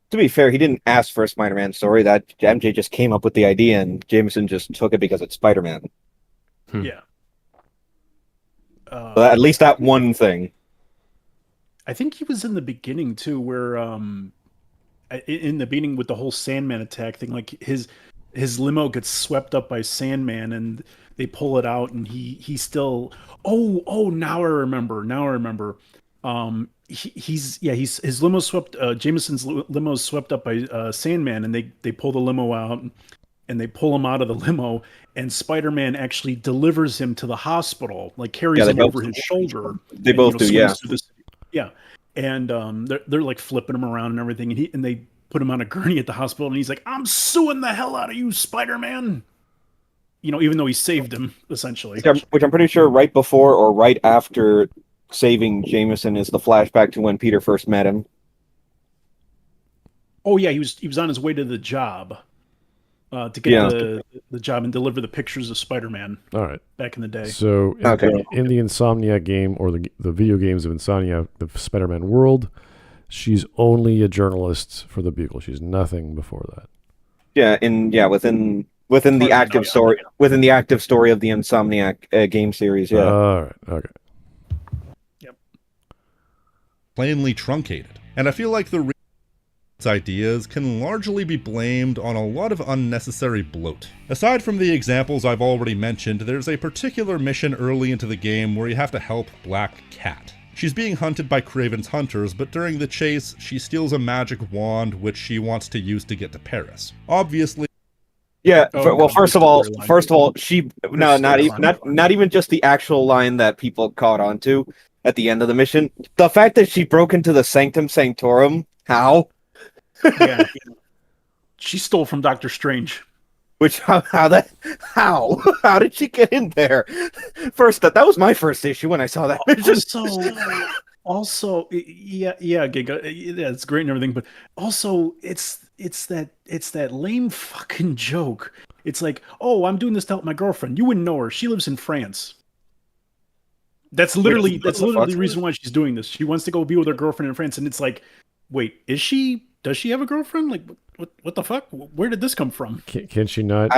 To be fair, he didn't ask for a Spider-Man story. That MJ just came up with the idea, and Jameson just took it because it's Spider-Man. Yeah. At least that one thing. I think he was in the beginning too, where in the beginning with the whole Sandman attack thing, like his limo gets swept up by Sandman, and they pull it out, and he still. Oh! Now I remember. His limo swept. Jameson's limo is swept up by Sandman, and they pull the limo out, and they pull him out of the limo, and Spider-Man actually delivers him to the hospital, like carries him over his shoulder. They both do, yeah. Yeah, and they're like flipping him around and everything, and they put him on a gurney at the hospital, and he's like, "I'm suing the hell out of you, Spider-Man." Even though he saved him essentially. Which I'm pretty sure right before or right after saving Jameson is the flashback to when Peter first met him. Oh yeah, he was on his way to the job to get the job and deliver the pictures of Spider-Man. All right. Back in the day. So in the Insomniac game, or the video games of Insomniac, the Spider-Man world, she's only a journalist for the Bugle. She's nothing before that. Yeah, within the active story of the Insomniac game series. Yeah. All right. Okay. Plainly truncated. And I feel like the ideas can largely be blamed on a lot of unnecessary bloat. Aside from the examples I've already mentioned, there's a particular mission early into the game where you have to help Black Cat. She's being hunted by Kraven's hunters, but during the chase, she steals a magic wand which she wants to use to get to Paris. Obviously. Yeah. First of all, she not even just the actual line that people caught on to at the end of the mission. The fact that she broke into the Sanctum Sanctorum, how? Yeah. She stole from Doctor Strange. How did she get in there? First, that was my first issue when I saw that mission. Also, yeah, Giga, it's great and everything, but also it's that lame fucking joke. It's like, oh, I'm doing this to help my girlfriend. You wouldn't know her. She lives in France. That's literally the reason why she's doing this. She wants to go be with her girlfriend in France, and it's like, wait, is she does she have a girlfriend? Like, what the fuck? Where did this come from? Can she not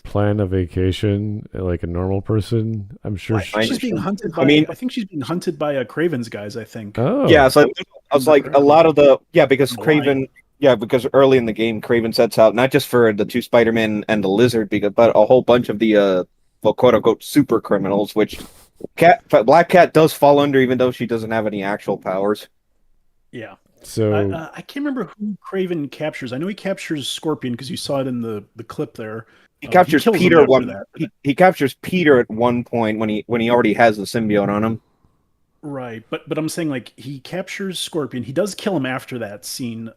plan a vacation like a normal person? I'm sure she's being hunted by. I think she's being hunted by Craven's guys. I think. Oh, yeah. So I was like, a lot of the because Craven. Yeah, because early in the game, Craven sets out not just for the 2 Spider-Men and the Lizard, but a whole bunch of the quote-unquote super criminals, which Black Cat does fall under, even though she doesn't have any actual powers. Yeah. So I can't remember who Craven captures. I know he captures Scorpion because you saw it in the clip there. He captures Peter he captures Peter at one point when he already has the symbiote on him. Right, but I'm saying like he captures Scorpion. He does kill him after that scene,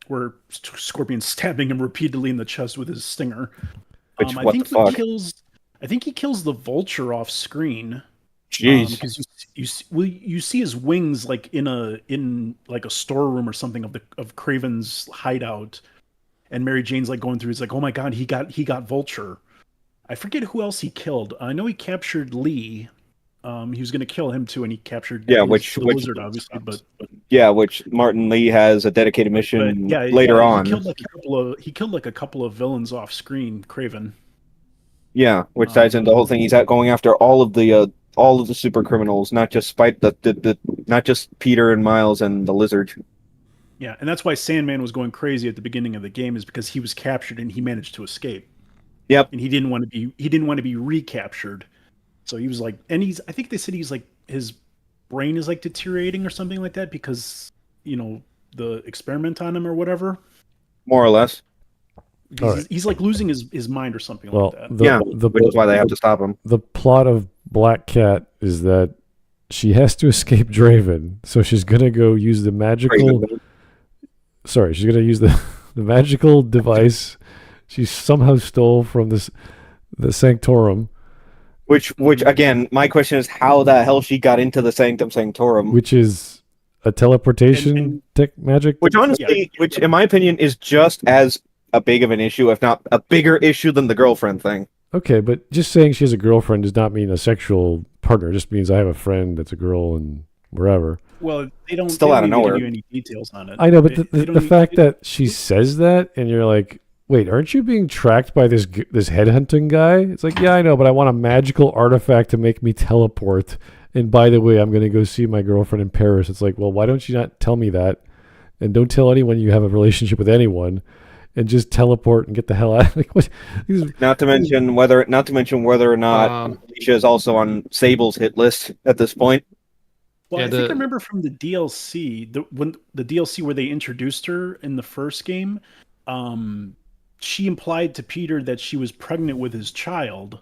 where Scorpion's stabbing him repeatedly in the chest with his stinger. I think he kills the Vulture off screen. Jeez, because you see his wings like in like a storeroom or something of Craven's hideout, and Mary Jane's like going through. He's like, oh my god, he got Vulture. I forget who else he killed. I know he captured Lee. He was going to kill him too, and he captured the Lizard, obviously. But which Martin Lee has a dedicated mission later on. He killed like a couple of villains off screen, Craven. Yeah, which ties into the whole thing. He's out going after all of the super criminals, not just not just Peter and Miles and the Lizard. Yeah, and that's why Sandman was going crazy at the beginning of the game, is because he was captured and he managed to escape. Yep, and he didn't want to be recaptured. So he was like, and I think they said he's like, his brain is like deteriorating or something like that because, the experiment on him or whatever. More or less. He's like losing his mind or something like that. Which is why they have to stop him. The plot of Black Cat is that she has to escape Draven, so she's going to go use the magical... Sorry, she's going to use the magical device she somehow stole from the Sanctorum. Which again, my question is how the hell she got into the Sanctum Sanctorum, which is a teleportation tech magic. Which honestly, which in my opinion is just as a big of an issue, if not a bigger issue than the girlfriend thing. Okay, but just saying she has a girlfriend does not mean a sexual partner. It just means I have a friend that's a girl and wherever. Well, they don't out of nowhere give you any details on it. I know, but the fact that she says that and you're like, wait, aren't you being tracked by this headhunting guy? It's like, yeah, I know, but I want a magical artifact to make me teleport. And by the way, I'm going to go see my girlfriend in Paris. It's like, well, why don't you not tell me that? And don't tell anyone you have a relationship with anyone, and just teleport and get the hell out. Like, what? Not to mention whether or not Alicia is also on Sable's hit list at this point. Well, I think I remember from the DLC, the DLC where they introduced her in the first game. She implied to Peter that she was pregnant with his child.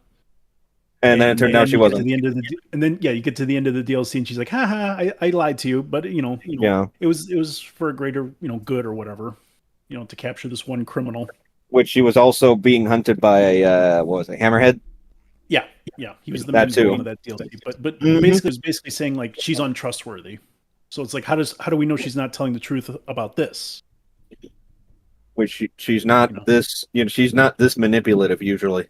And then it turned out she wasn't. You get to the end of the DLC and she's like, haha, I lied to you. But, it was for a greater, good or whatever, to capture this one criminal. Which she was also being hunted by, Hammerhead? Yeah. He was the main villain of that DLC. But basically, it was basically saying, like, she's untrustworthy. So it's like, how do we know she's not telling the truth about this? Which she's not this, she's not this manipulative usually.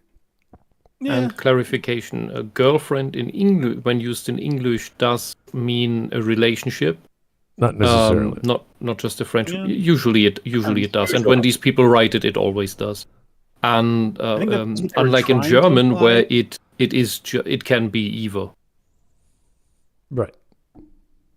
Yeah. And clarification: a girlfriend in English, when used in English, does mean a relationship. Not necessarily. Not just a friendship. Yeah. Usually it does. And when these people write it, it always does. And unlike in German, where it can be either. Right.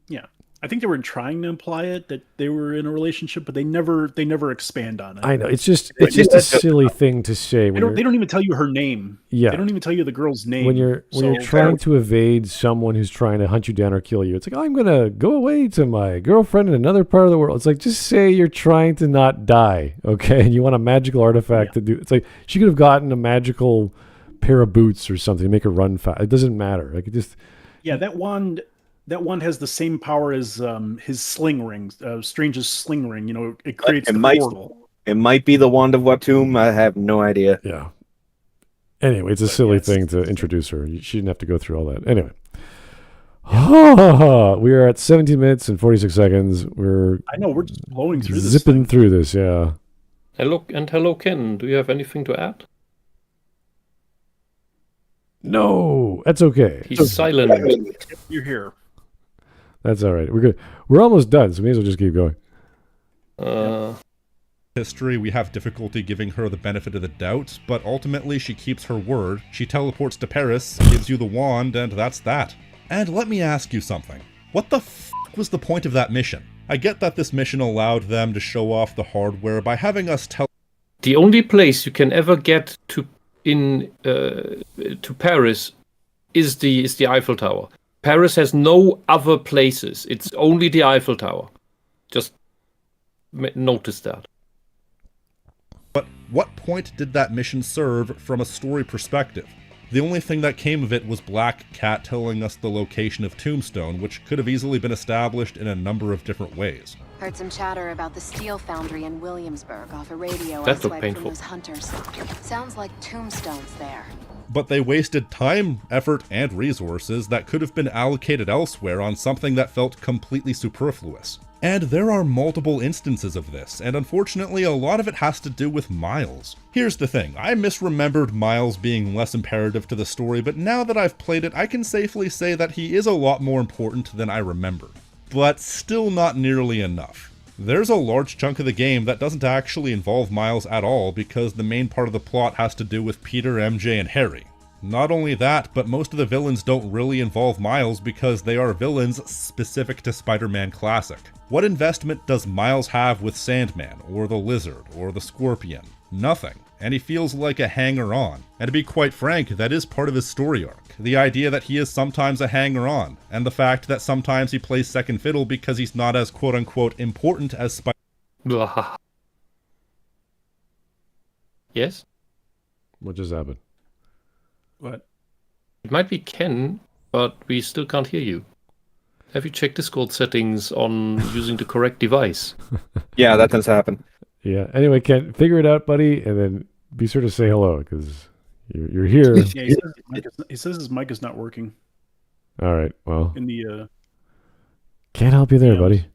Yeah. I think they were trying to imply it that they were in a relationship, but they never expand on it. I know it's just a silly thing to say. They don't even tell you her name. Yeah, they don't even tell you the girl's name. When you're trying to evade someone who's trying to hunt you down or kill you, it's like, I'm gonna go away to my girlfriend in another part of the world. It's like, just say you're trying to not die, okay? And you want a magical artifact to do. It's like she could have gotten a magical pair of boots or something to make her run fast. It doesn't matter. Like, it just. Yeah, that wand. That one has the same power as his sling ring, Strange's sling ring. It creates the portal. It might be the Wand of Watum. I have no idea. Yeah. Anyway, it's a silly thing to introduce her. She didn't have to go through all that. Anyway. We are at 17 minutes and 46 seconds. I know, we're just blowing through this. Zipping through this, yeah. Hello, Ken. Do you have anything to add? No, that's okay. He's silent. You're here. That's all right. We're good. We're almost done, so we may as well just keep going. history, we have difficulty giving her the benefit of the doubt, but ultimately she keeps her word. She teleports to Paris, gives you the wand, and that's that. And let me ask you something. What the f*** was the point of that mission? I get that this mission allowed them to show off the hardware by having us tell. The only place you can ever get to Paris is the Eiffel Tower. Paris has no other places. It's only the Eiffel Tower. Just notice that. But what point did that mission serve from a story perspective? The only thing that came of it was Black Cat telling us the location of Tombstone, which could have easily been established in a number of different ways. Heard some chatter about the steel foundry in Williamsburg off a radio That I looked swiped painful. from those hunters. Sounds like Tombstone's there. But they wasted time, effort, and resources that could have been allocated elsewhere on something that felt completely superfluous. And there are multiple instances of this, and unfortunately a lot of it has to do with Miles. Here's the thing, I misremembered Miles being less imperative to the story, but now that I've played it, I can safely say that he is a lot more important than I remembered. But still not nearly enough. There's a large chunk of the game that doesn't actually involve Miles at all because the main part of the plot has to do with Peter, MJ, and Harry. Not only that, but most of the villains don't really involve Miles because they are villains specific to Spider-Man Classic. What investment does Miles have with Sandman, or the Lizard, or the Scorpion? Nothing. And he feels like a hanger-on. And to be quite frank, that is part of his story arc. The idea that he is sometimes a hanger-on, and the fact that sometimes he plays second fiddle because he's not as quote-unquote important as Blah. Yes? What just happened? What? It might be Ken, but we still can't hear you. Have you checked Discord settings on using the correct device? Yeah, that tends to happen. Yeah. Anyway, Ken, figure it out, buddy, and then be sure to say hello because you're here. Yeah, he says his mic is not working All right. Well, in the. can't help you there, Yeah. buddy.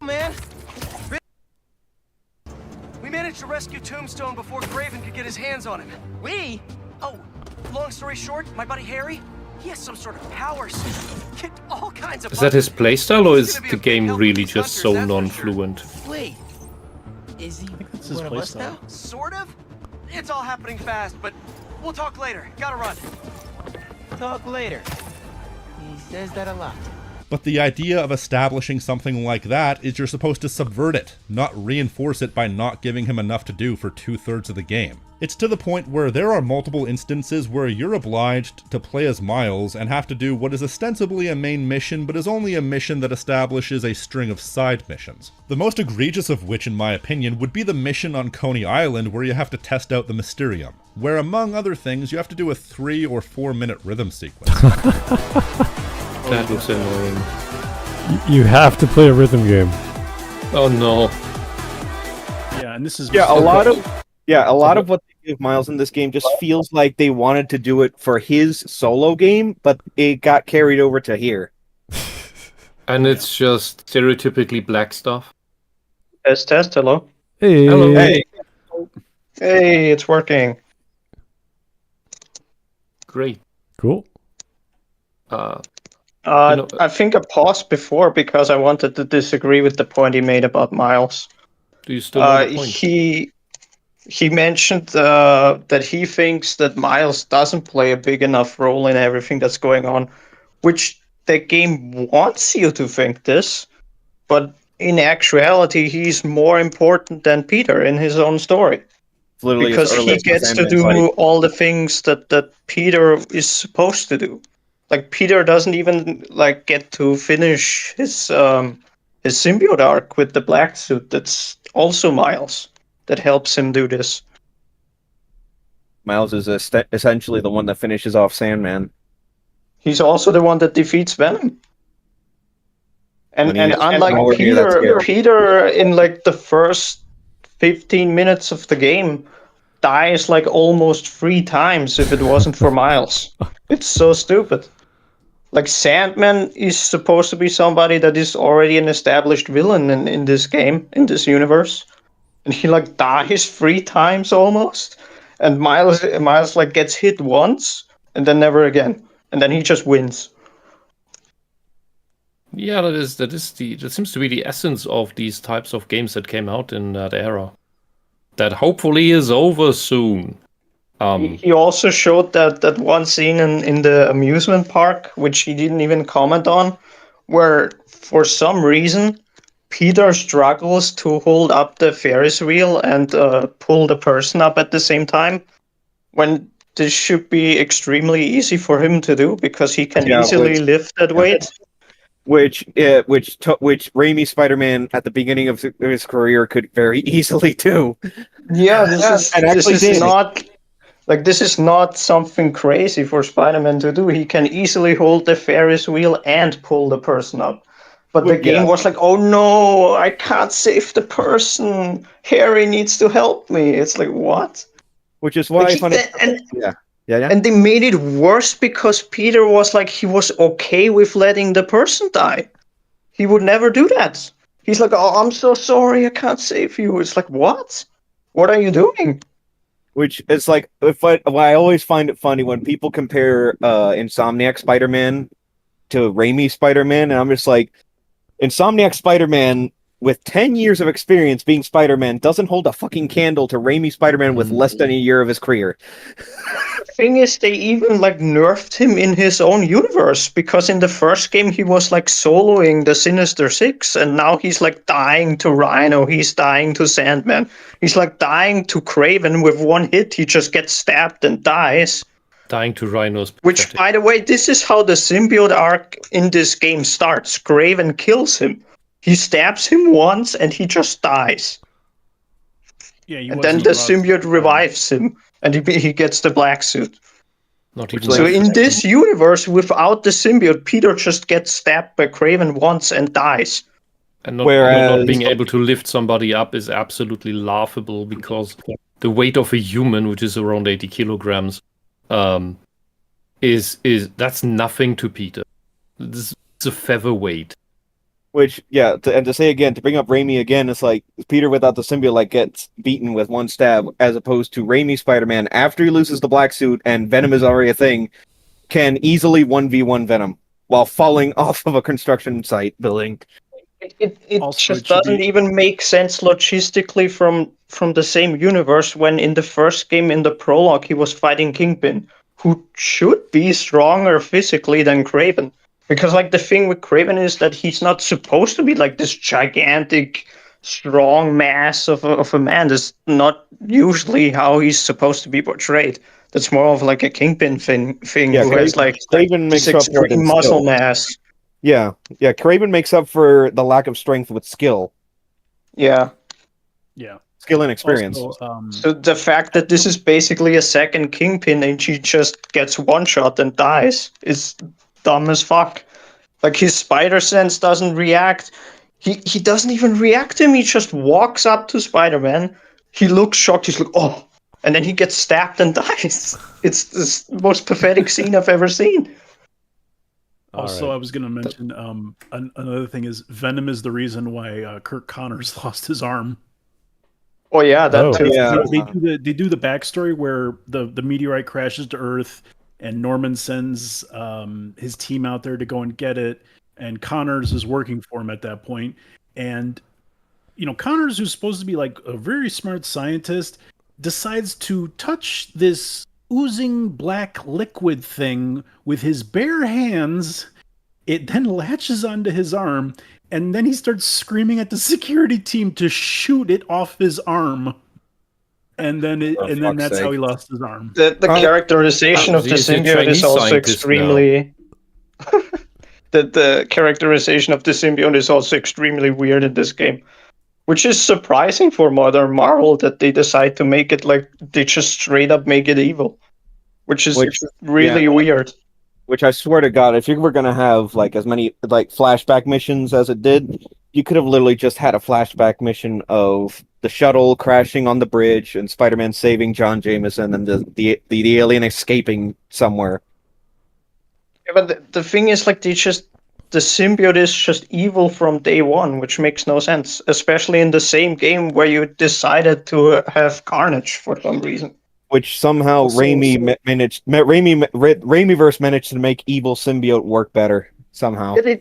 Man, we managed to rescue Tombstone before Craven could get his hands on him. We? Oh, long story short, my buddy Harry, he has some sort of power suit. Get all kinds of. Is that his playstyle, or is He's gonna be the a big game help really with these just so hunters, that's for non-fluent? Wait, is he that's his one of us playstyle. now? Sort of. It's all happening fast, but we'll talk later. Gotta run. Talk later. He says that a lot. But the idea of establishing something like that is you're supposed to subvert it, not reinforce it by not giving him enough to do for 2/3 of the game. It's to the point where there are multiple instances where you're obliged to play as Miles and have to do what is ostensibly a main mission, but is only a mission that establishes a string of side missions. The most egregious of which, in my opinion, would be the mission on Coney Island where you have to test out the Mysterium, where among other things you have to do a 3 or 4 minute rhythm sequence. That looks annoying. You have to play a rhythm game. Oh no. Yeah, and this is. Yeah, a lot of what they give Miles in this game just feels like they wanted to do it for his solo game, but it got carried over to here. And it's just stereotypically black stuff. Test, hello. Hey. Hello. Hey. Hey, it's working. Great. Cool. I think I paused before because I wanted to disagree with the point he made about Miles. Do you still know the point? He mentioned that he thinks that Miles doesn't play a big enough role in everything that's going on, which the game wants you to think this, but in actuality, he's more important than Peter in his own story. Literally Because as early he as the gets to Sandman do fight. all the things that Peter is supposed to do. Like Peter doesn't even get to finish his symbiote arc with the black suit. That's also Miles that helps him do this. Miles is essentially the one that finishes off Sandman. He's also the one that defeats Venom. And When he was unlike nowhere near that scale. Peter in the first 15 minutes of the game dies almost 3 times if it wasn't for Miles. It's so stupid. Sandman is supposed to be somebody that is already an established villain in this game, in this universe. And he dies 3 times almost. And Miles gets hit once and then never again. And then he just wins. Yeah, that seems to be the essence of these types of games that came out in that era. That hopefully is over soon. He also showed that one scene in the amusement park, which he didn't even comment on, where for some reason Peter struggles to hold up the Ferris wheel and pull the person up at the same time, when this should be extremely easy for him to do because he can easily lift that weight. Which Raimi Spider-Man at the beginning of his career could very easily do. Yeah, this is not something crazy for Spider-Man to do. He can easily hold the Ferris wheel and pull the person up. But the game was like, oh no, I can't save the person. Harry needs to help me. It's like, what? Which is why I find it... And they made it worse because Peter was like, he was okay with letting the person die. He would never do that. He's like, oh, I'm so sorry, I can't save you. It's like, what? What are you doing? Which is like, I always find it funny when people compare Insomniac Spider-Man to Raimi Spider-Man, and I'm just like, Insomniac Spider-Man with 10 years of experience being Spider-Man doesn't hold a fucking candle to Raimi Spider-Man with less than a year of his career. The thing is, they even like nerfed him in his own universe, because in the first game he was like soloing the Sinister Six, and now he's like dying to Rhino, he's dying to Sandman, he's like dying to Kraven. With one hit he just gets stabbed and dies. Dying to Rhinos. Which, by the way, this is how the symbiote arc in this game starts. Kraven kills him. He stabs him once and he just dies. Yeah, and then the symbiote revives him and he gets the black suit. So in this universe, without the symbiote, Peter just gets stabbed by Kraven once and dies. And not being able to lift somebody up is absolutely laughable, because the weight of a human, which is around 80 kilograms, is that's nothing to Peter. It's a featherweight. Which, to say again, to bring up Raimi again, it's like Peter without the symbiote like gets beaten with one stab, as opposed to Raimi Spider-Man, after he loses the black suit and Venom is already a thing, can easily 1v1 Venom while falling off of a construction site building. It just doesn't even make sense logistically from the same universe, when in the first game, in the prologue, he was fighting Kingpin, who should be stronger physically than Kraven. Because, like, the thing with Kraven is that he's not supposed to be, like, this gigantic, strong mass of a man. That's not usually how he's supposed to be portrayed. That's more of, like, a Kingpin thing who has, like, Kraven makes this up for extreme muscle mass. Yeah, Kraven makes up for the lack of strength with skill. Yeah. Skill and experience. Also, so the fact that this is basically a second Kingpin and she just gets one shot and dies is dumb as fuck. Like, his spider sense doesn't react. He doesn't even react to him. He just walks up to Spider-Man. He looks shocked. He's like, oh, and then he gets stabbed and dies. It's the most pathetic scene I've ever seen. Also, I was going to mention another thing is Venom is the reason why Kirk Connors lost his arm. Oh yeah, that too. Yeah. They do the backstory where the meteorite crashes to Earth, and Norman sends his team out there to go and get it, and Connors is working for him at that point. And Connors, who's supposed to be like a very smart scientist, decides to touch this oozing black liquid thing with his bare hands. It then latches onto his arm, and then he starts screaming at the security team to shoot it off his arm. And then that's how he lost his arm. The characterization of the symbiote is also extremely the characterization of the symbiote is also extremely weird in this game. Which is surprising for modern Marvel, that they decide to make it like they just straight up make it evil. Which is really weird. Which I swear to God, if you were going to have like as many like flashback missions as it did, you could have literally just had a flashback mission of the shuttle crashing on the bridge and Spider-Man saving John Jameson and the alien escaping somewhere. Yeah, but the thing is, like, the symbiote is just evil from day one, which makes no sense, especially in the same game where you decided to have Carnage for some reason. Which somehow Raimiverse managed to make evil symbiote work better somehow. They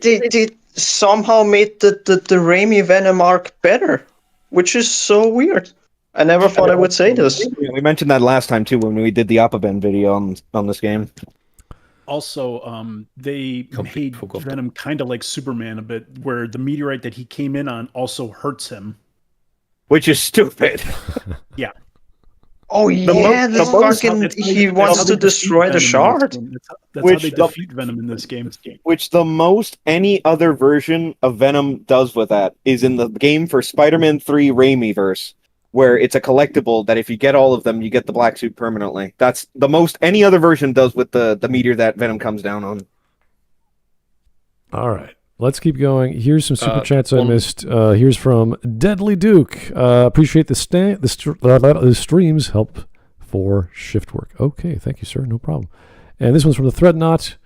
somehow made the Raimi Venom arc better, which is so weird. I never thought I would say this. We mentioned that last time too when we did the Oppaben video on this game. Also, they made forgot Venom kind of like Superman a bit, where the meteorite that he came in on also hurts him. Which is stupid. Yeah. Oh yeah, the fucking he wants to destroy the shard. That's how they defeat Venom in this game. Which the most any other version of Venom does with that is in the game for Spider-Man 3 Raimi-verse, where it's a collectible that if you get all of them, you get the black suit permanently. That's the most any other version does with the meteor that Venom comes down on. All right. Let's keep going. Here's some super chats I missed. Here's from Deadly Duke. Appreciate the streams help for shift work. Okay, thank you, sir. No problem. And this one's from the Threadnought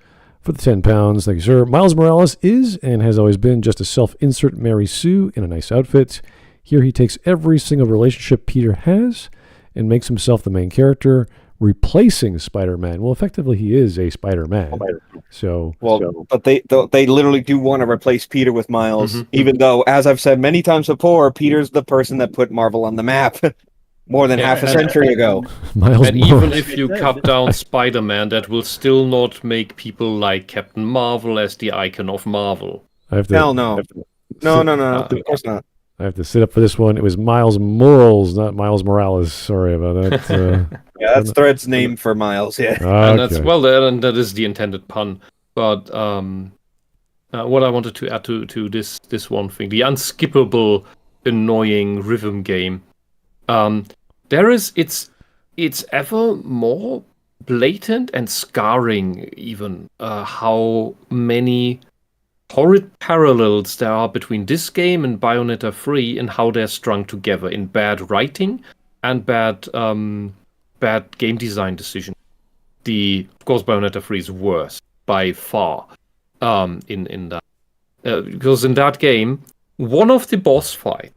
for the 10 pounds. Thank you, sir. Miles Morales is and has always been just a self-insert Mary Sue in a nice outfit. Here he takes every single relationship Peter has and makes himself the main character, replacing Spider-Man. Well, effectively, he is a Spider-Man. But they literally do want to replace Peter with Miles, even though, as I've said many times before, Peter's the person that put Marvel on the map more than half a century ago. And even if you cut down Spider-Man, that will still not make people like Captain Marvel as the icon of Marvel. Hell no. No, of course not. I have to sit up for this one. It was Miles Morales, not Miles Morales. Sorry about that. Yeah, that's Thread's name for Miles. Yeah, and that's and that is the intended pun. But what I wanted to add to this one thing, the unskippable, annoying rhythm game. It's ever more blatant and scarring, even how many horrid parallels there are between this game and Bayonetta 3 and how they're strung together in bad writing and bad game design decisions. Of course, Bayonetta 3 is worse by far in that. Because in that game, one of the boss fights,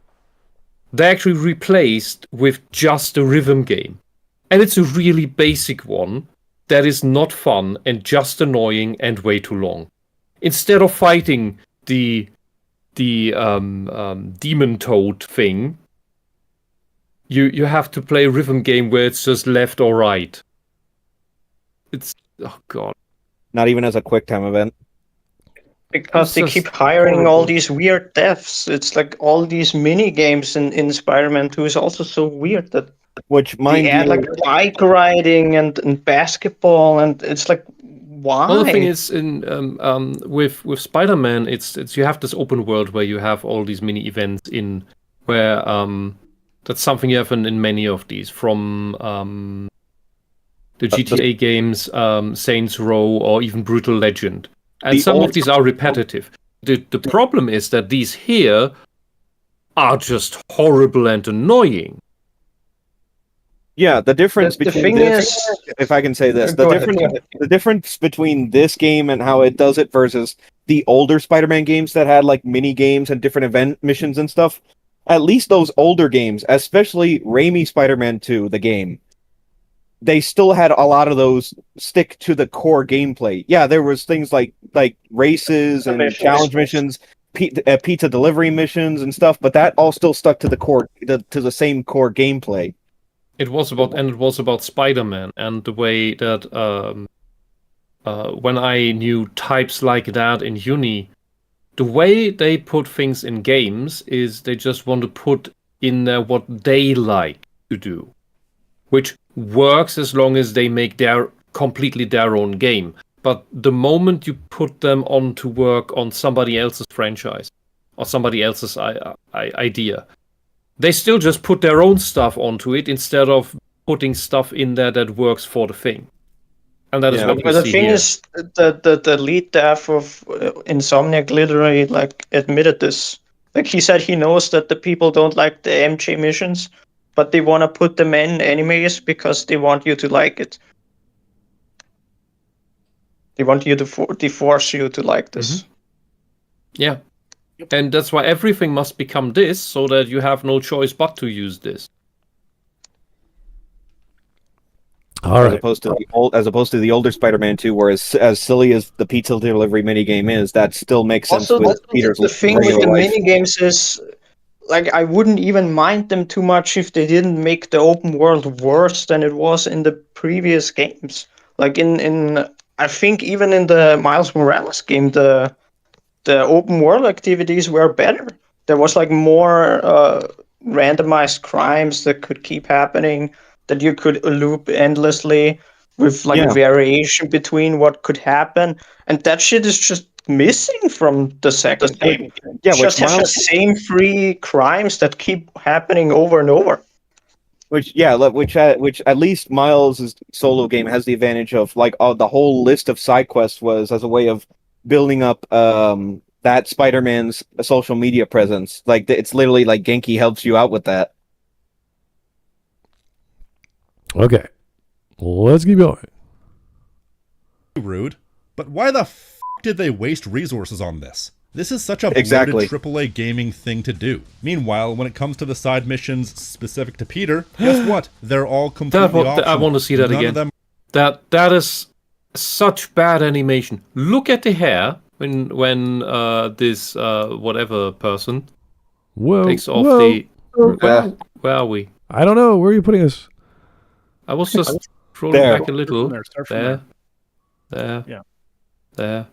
they actually replaced with just a rhythm game. And it's a really basic one that is not fun and just annoying and way too long. Instead of fighting the demon toad thing, you have to play a rhythm game where it's just left or right. It's oh god. Not even as a quick time event. Because they keep hiring all these weird devs. It's like all these mini games in Spider-Man 2 is also so weird that they add like bike riding and basketball, and it's like, why? Another thing is with Spider-Man, it's you have this open world where you have all these mini events in where that's something you have in many of these from the GTA games, Saints Row, or even Brutal Legend. And some of these are repetitive. The problem is that these here are just horrible and annoying. Yeah, the difference between this, if I can say this, the difference between this game and how it does it versus the older Spider-Man games that had like mini games and different event missions and stuff, at least those older games, especially Raimi Spider-Man 2, the game, they still had a lot of those stick to the core gameplay. Yeah, there was things like races and challenge missions, pizza delivery missions and stuff, but that all still stuck to the core, to the same core gameplay. It was about Spider-Man and the way that when I knew types like that in uni, the way they put things in games is they just want to put in there what they like to do, which works as long as they make completely their own game. But the moment you put them on to work on somebody else's franchise or somebody else's idea, they still just put their own stuff onto it instead of putting stuff in there that works for the thing. And that is what we see here. But the thing is, the lead dev of Insomniac literally admitted this. Like, he said he knows that the people don't like the MJ missions, but they want to put them in anyways because they want you to like it. They want you to they force you to like this. Mm-hmm. Yeah. And that's why everything must become this, so that you have no choice but to use this. All as right. opposed to the older Spider-Man 2, where as silly as the pizza delivery minigame is, that still makes sense Also, with Peter's the thing with regular the life. minigames is, like, I wouldn't even mind them too much if they didn't make the open world worse than it was in the previous games. Like in I think even in the Miles Morales game, the open world activities were better. There was like more randomized crimes that could keep happening, that you could loop endlessly with like variation between what could happen, and that shit is just missing from the second game. Yeah, Just have the same three crimes that keep happening over and over. Which at least Miles' solo game has the advantage of, like, the whole list of side quests was as a way of building up that Spider-Man's social media presence. Like, it's literally like Genki helps you out with that. Okay. Let's keep going. Rude. But why the f*** did they waste resources on this? This is such a bloated AAA gaming thing to do. Meanwhile, when it comes to the side missions specific to Peter, guess what? They're all completely optional. I want to see that None again. of them... That is such bad animation. Look at the hair when this whatever person takes off the. Where are we? I don't know. Where are you putting us? I was just scrolling back a little. There. There.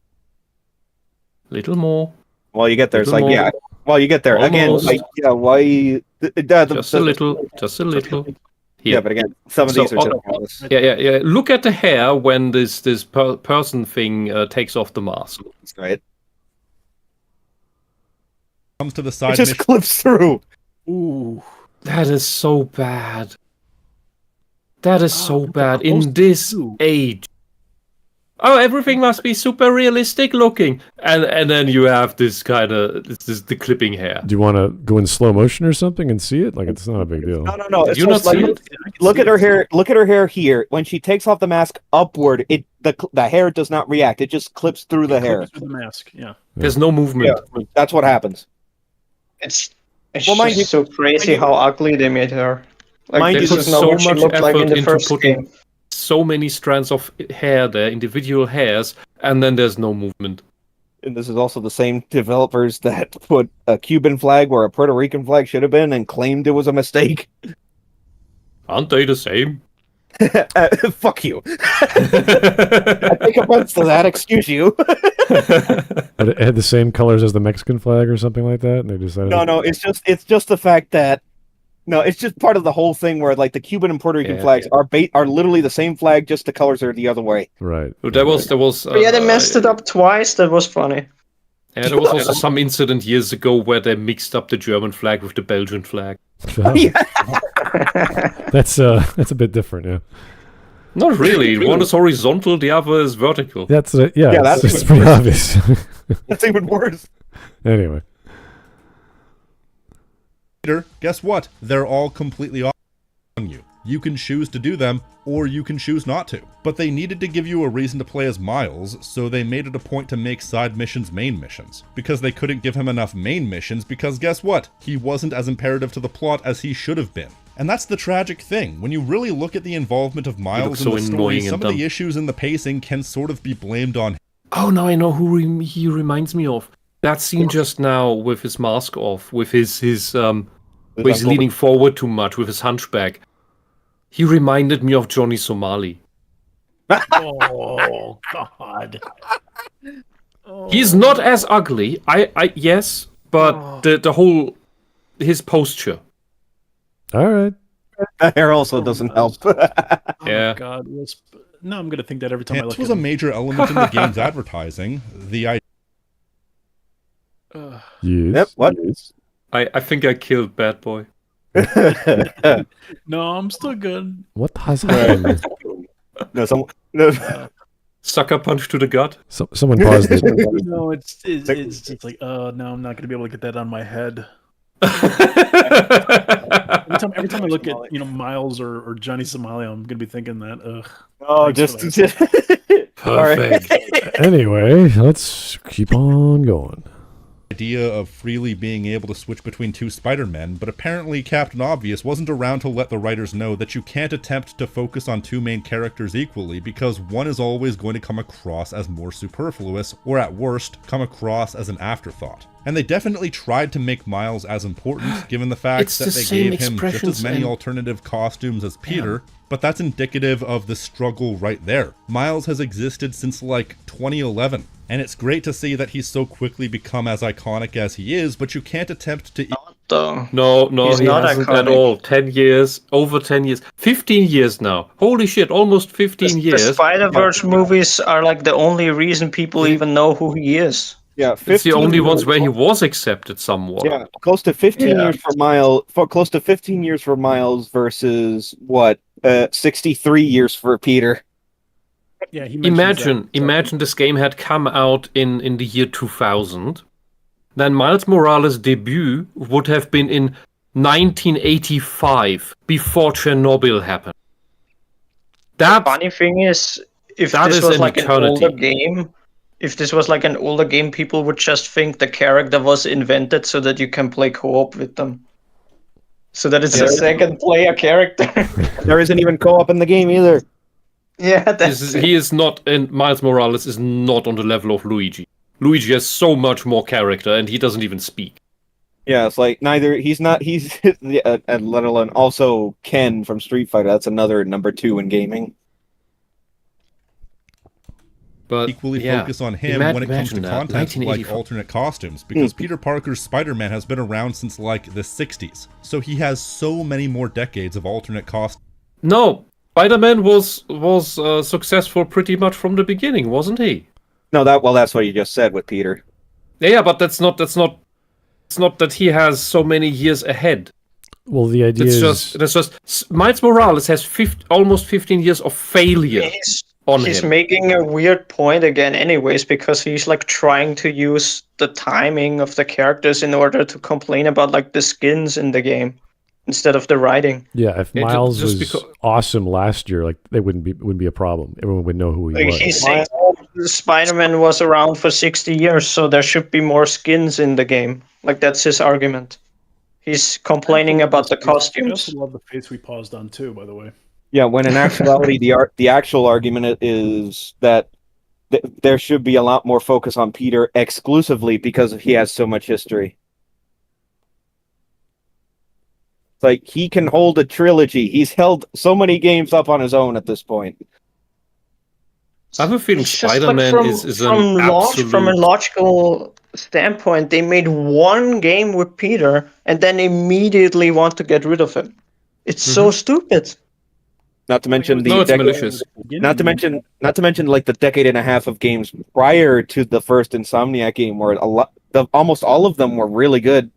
Little more. While you get there, it's like, while you get there Almost. again, like, why? Just a little. Yeah, but again, some of these are just Yeah. Look at the hair when this person thing takes off the mask. Right. Comes to the side. It just clips through. Ooh, that is so bad. That is so bad in this age. Oh, everything must be super realistic looking, and then you have this kind of the clipping hair. Do you want to go in slow motion or something and see it? Like, it's not a big deal. No. Did you not see it? Look at her hair. Look at her hair here. When she takes off the mask upward, the hair does not react. It just clips through the hair. Through the mask. Yeah. There's no movement. Yeah, that's what happens. It's just so crazy how ugly they made her. Like, this put is not so what she much looked like in effort the into first putting game. so many strands of hair there, individual hairs, and then there's no movement. And this is also the same developers that put a Cuban flag where a Puerto Rican flag should have been and claimed it was a mistake. Aren't they the same? Fuck you. I take offense to that. Excuse you. It had the same colors as the Mexican flag or something like that, and they decided. No. It's just the fact that. No, it's just part of the whole thing where, like, the Cuban and Puerto Rican flags are literally the same flag, just the colors are the other way. Right. There was. They messed it up twice. That was funny. Yeah, there was also some incident years ago where they mixed up the German flag with the Belgian flag. That's a bit different, yeah. Not really. One is horizontal, the other is vertical. That's it's pretty obvious. That's even worse. Anyway. Peter, guess what? They're all completely off on you. You can choose to do them, or you can choose not to. But they needed to give you a reason to play as Miles, so they made it a point to make side missions main missions. Because they couldn't give him enough main missions, because guess what? He wasn't as imperative to the plot as he should have been. And that's the tragic thing. When you really look at the involvement of Miles in the story, some of the issues in the pacing can sort of be blamed on him. Oh, now I know who he reminds me of. That scene just now with his mask off, with his where he's leaning forward too much with his hunchback. He reminded me of Johnny Somali. Oh God! He's not as ugly. I yes, but the whole his posture. All right. The hair also doesn't help. Yeah. Oh, God, Wisp. No, I'm gonna think that every time I look. This was a major element in the game's advertising. The idea. Yes. Yep. What? Yes. I think I killed Bad Boy. No, I'm still good. What has happened? No. Sucker punch to the gut. Someone paused it. No, it's just like, no, I'm not gonna be able to get that on my head. Every time I look at Miles or Johnny Somalia, I'm gonna be thinking that. Ugh. Oh, just perfect. Anyway, let's keep on going. idea of freely being able to switch between two Spider-Men, but apparently Captain Obvious wasn't around to let the writers know that you can't attempt to focus on two main characters equally, because one is always going to come across as more superfluous, or at worst, come across as an afterthought. And they definitely tried to make Miles as important, given the fact that they gave him just as many alternative costumes as Peter, but that's indicative of the struggle right there. Miles has existed since like 2011. And it's great to see that he's so quickly become as iconic as he is, but you can't attempt to... No, He's he not hasn't iconic. at all. 10 years, over 10 years, 15 years now. Holy shit, almost 15 The years. Spider-Verse movies are like the only reason people even know who he is. Yeah, It's the only ones years- where he was accepted somewhat. Yeah, close to 15 Yeah. years for Miles. Close to 15 years for Miles versus 63 years for Peter. Yeah, he mentions Imagine this game had come out in the year 2000. Then Miles Morales' debut would have been in 1985, before Chernobyl happened. That Funny thing is, if That this is was an like eternity. an older game, people would just think the character was invented so that you can play co-op with them. So that it's a second player character. There isn't even co-op in the game either. Yeah, that's he is not, and Miles Morales is not on the level of Luigi. Luigi has so much more character, and he doesn't even speak. Yeah, it's like he's and let alone also Ken from Street Fighter. That's another number 2 in gaming. But equally yeah, focus on him when it comes to imagine that, content like 1985. alternate costumes, because Peter Parker's Spider-Man has been around since like the 60s, so he has so many more decades of alternate costumes. No, Spider-Man was successful pretty much from the beginning, wasn't he? No, that's what you just said with Peter. Yeah, but that's not that he has so many years ahead. Well, the idea is That's just Miles Morales has almost 15 years of failure on he's him. making a weird point again anyways, because he's like trying to use the timing of the characters in order to complain about like the skins in the game instead of the writing. yeah. If Yeah, Miles just was because- awesome last year, like it wouldn't be a problem. Everyone would know who he Like was. he's saying, oh, Spider-Man was around for 60 years, so there should be more skins in the game. Like that's his argument. He's complaining about the I costumes. also love the face we paused on too, by the way. Yeah, when in actuality the actual argument is that there should be a lot more focus on Peter exclusively because he has so much history. It's like he can hold a trilogy. He's held so many games up on his own at this point. I have a feeling It's just like Spider-Man is an absolute... from a logical standpoint, they made one game with Peter and then immediately want to get rid of him. It's so stupid. Not to mention No, it's malicious. Not to mention like the decade and a half of games prior to the first Insomniac game, where almost all of them were really good.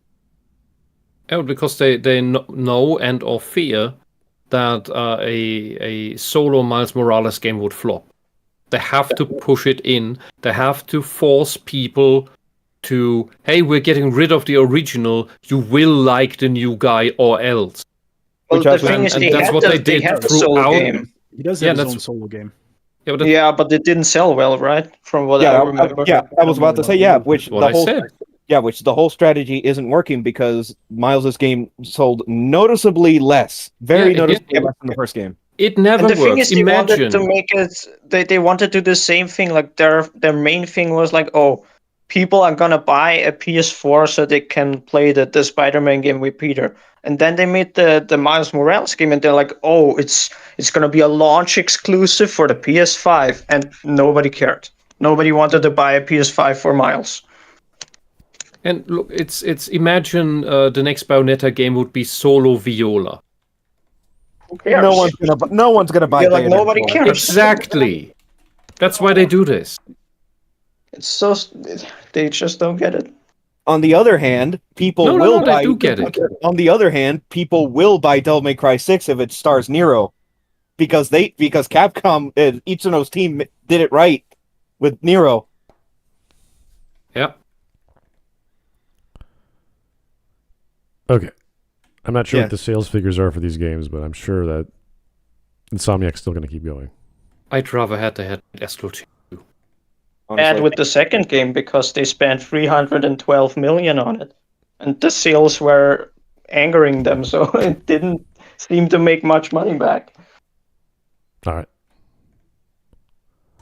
Yeah, because they know and or fear that a solo Miles Morales game would flop. They have to push it in. They have to force people to, hey, we're getting rid of the original. You will like the new guy or else. Well, Which the also- thing is, and they that's had what the, they they did had the solo throughout. game. He does Yeah, have his that's- own solo game. Yeah, but Yeah, but it didn't sell well, right? From what I remember. I was about to say which what the I whole said. which the whole strategy isn't working because Miles's game sold noticeably less, very Yeah, noticeably yeah. less than the first game. It never And the thing works. is, they wanted Imagine. to make it. They wanted to do the same thing. Like their main thing was like, oh, people are gonna buy a PS4 so they can play the Spider-Man game with Peter. And then they made the Miles Morales game, and they're like, oh, it's gonna be a launch exclusive for the PS5, and nobody cared. Nobody wanted to buy a PS5 for Miles. And look, it's imagine the next Bayonetta game would be solo Viola. Who cares? No one's gonna buy. Yeah, like Bayonetta nobody 4. cares. Exactly. That's why they do this. It's so they just don't get it. On the other hand, people No, will they buy. do get it. On the other hand, people will buy Devil May Cry 6 if it stars Nero, because Capcom, Ichino's team did it right with Nero. Yeah. Okay. I'm not sure Yeah. what the sales figures are for these games, but I'm sure that Insomniac's still going to keep going. I'd rather had they had Astro 2. bad with the second game because they spent 312 million on it, and the sales were angering them, so it didn't seem to make much money back. All right.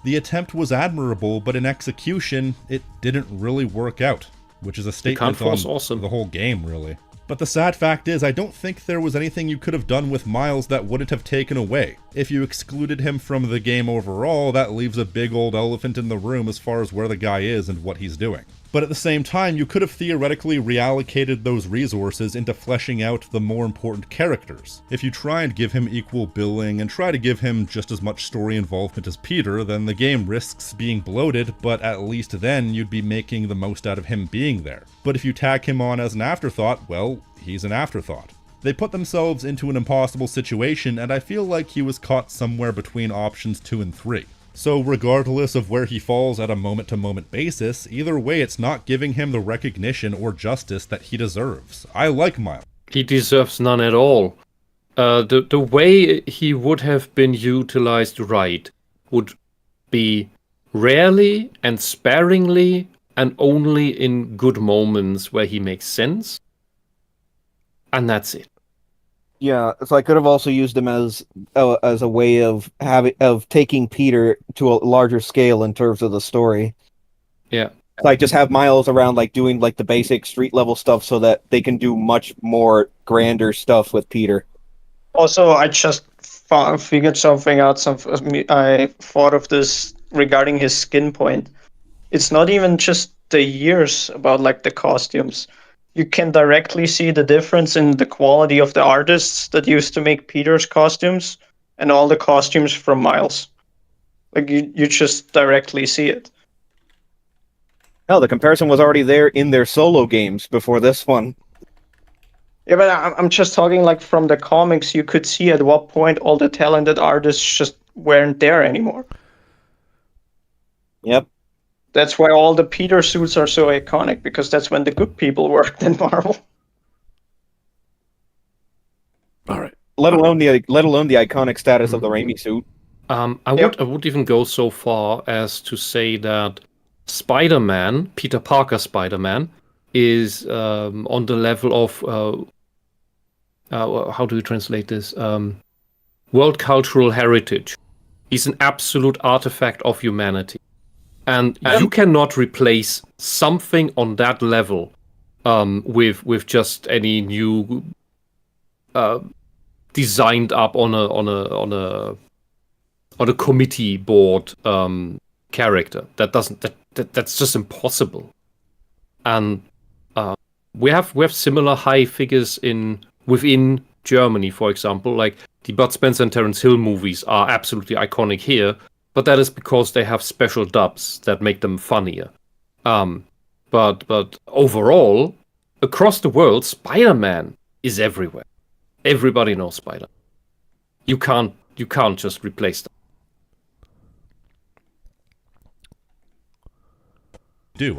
The attempt was admirable, but in execution, it didn't really work out, which is a statement on the whole game, really. But the sad fact is, I don't think there was anything you could have done with Miles that wouldn't have taken away. If you excluded him from the game overall, that leaves a big old elephant in the room as far as where the guy is and what he's doing. But at the same time, you could have theoretically reallocated those resources into fleshing out the more important characters. If you try and give him equal billing and try to give him just as much story involvement as Peter, then the game risks being bloated, but at least then you'd be making the most out of him being there. But if you tag him on as an afterthought, well, he's an afterthought. They put themselves into an impossible situation, and I feel like he was caught somewhere between options 2 and 3. So regardless of where he falls at a moment-to-moment basis, either way it's not giving him the recognition or justice that he deserves. I like Miles. He deserves none at all. The way he would have been utilized right would be rarely and sparingly and only in good moments where he makes sense. And that's it. Yeah, so I could have also used him as a way of taking Peter to a larger scale in terms of the story. Yeah, like just have Miles around, like doing like the basic street level stuff, so that they can do much more grander stuff with Peter. Also, I just figured something out. I thought of this regarding his skin point. It's not even just the years about like the costumes. You can directly see the difference in the quality of the artists that used to make Peter's costumes and all the costumes from Miles. Like, you just directly see it. No, the comparison was already there in their solo games before this one. Yeah, but I'm just talking like from the comics, you could see at what point all the talented artists just weren't there anymore. Yep. That's why all the Peter suits are so iconic, because that's when the good people worked in Marvel. All right. Let alone the iconic status of the Raimi suit. I would even go so far as to say that Spider-Man, Peter Parker Spider-Man, is on the level of how do you translate this? World cultural heritage. He's an absolute artifact of humanity. And you cannot replace something on that level with just any new designed up on a committee board character. That's just impossible. And we have similar high figures within Germany, for example. Like the Bud Spencer and Terence Hill movies are absolutely iconic here. But that is because they have special dubs that make them funnier. But overall, across the world, Spider-Man is everywhere. Everybody knows Spider. You can't just replace them.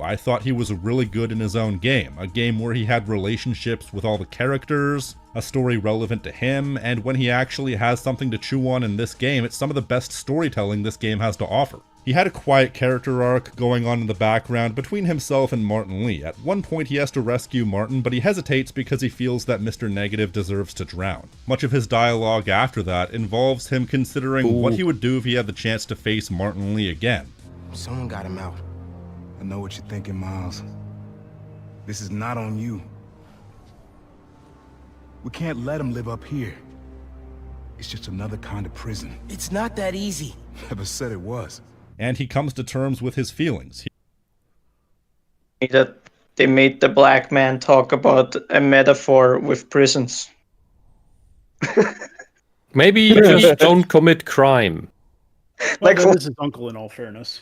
I thought he was really good in his own game, a game where he had relationships with all the characters, a story relevant to him, and when he actually has something to chew on in this game, it's some of the best storytelling this game has to offer. He had a quiet character arc going on in the background between himself and Martin Lee. At one point he has to rescue Martin, but he hesitates because he feels that Mr. Negative deserves to drown. Much of his dialogue after that involves him considering what he would do if he had the chance to face Martin Lee again. Someone got him out. I know what you're thinking, Miles. This is not on you. We can't let him live up here. It's just another kind of prison. It's not that easy. Never said it was. And he comes to terms with his feelings. That they made the black man talk about a metaphor with prisons. Maybe you just don't commit crime. Like, that is his uncle, in all fairness.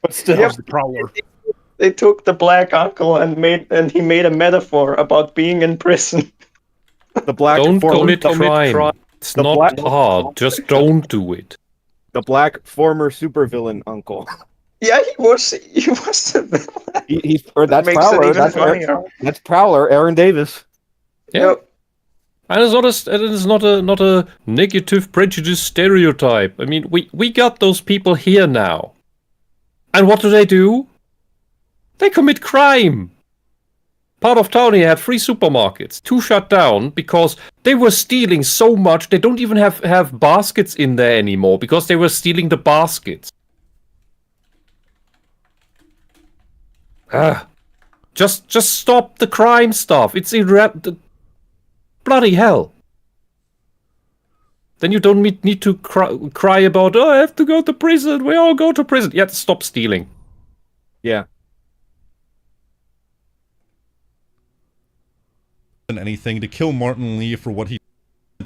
But still, the Prowler. They took the black uncle and he made a metaphor about being in prison. The black don't commit crime. It's not hard. Just don't do it. The black former supervillain uncle. Yeah, he was the villain. That's Prowler, Aaron Davis. Yeah. Yep. And it's not a negative prejudice stereotype. I mean, we got those people here now. And what do? They commit crime. Part of town here had 3 supermarkets, 2 shut down because they were stealing so much they don't even have baskets in there anymore because they were stealing the baskets. Just stop the crime stuff. It's bloody hell. Then you don't need to cry about, I have to go to prison. We all go to prison. Yeah, stop stealing. Yeah. Anything to kill Martin Lee for what he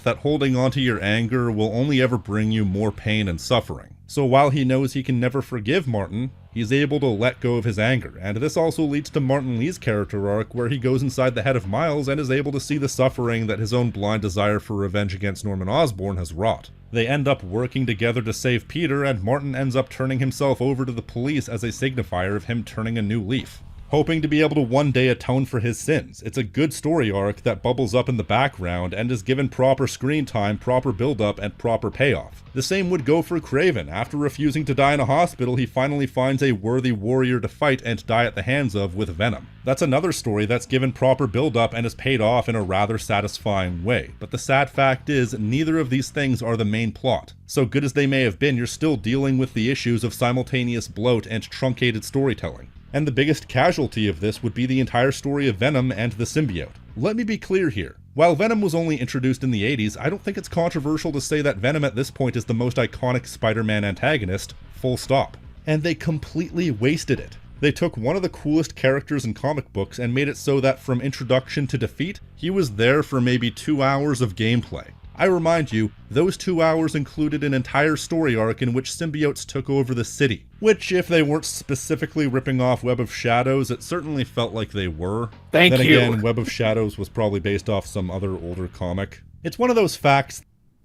that holding on to your anger will only ever bring you more pain and suffering. So while he knows he can never forgive Martin, he's able to let go of his anger, and this also leads to Martin Lee's character arc where he goes inside the head of Miles and is able to see the suffering that his own blind desire for revenge against Norman Osborn has wrought. They end up working together to save Peter, and Martin ends up turning himself over to the police as a signifier of him turning a new leaf, hoping to be able to one day atone for his sins. It's a good story arc that bubbles up in the background and is given proper screen time, proper build-up, and proper payoff. The same would go for Kraven. After refusing to die in a hospital, he finally finds a worthy warrior to fight and die at the hands of with Venom. That's another story that's given proper build-up and is paid off in a rather satisfying way. But the sad fact is, neither of these things are the main plot. So good as they may have been, you're still dealing with the issues of simultaneous bloat and truncated storytelling. And the biggest casualty of this would be the entire story of Venom and the symbiote. Let me be clear here. While Venom was only introduced in the 80s, I don't think it's controversial to say that Venom at this point is the most iconic Spider-Man antagonist, full stop. And they completely wasted it. They took one of the coolest characters in comic books and made it so that from introduction to defeat, he was there for maybe 2 hours of gameplay. I remind you, those 2 hours included an entire story arc in which symbiotes took over the city, which, if they weren't specifically ripping off Web of Shadows, it certainly felt like they were. Then again, Web of Shadows was probably based off some other older comic. It's one of those facts.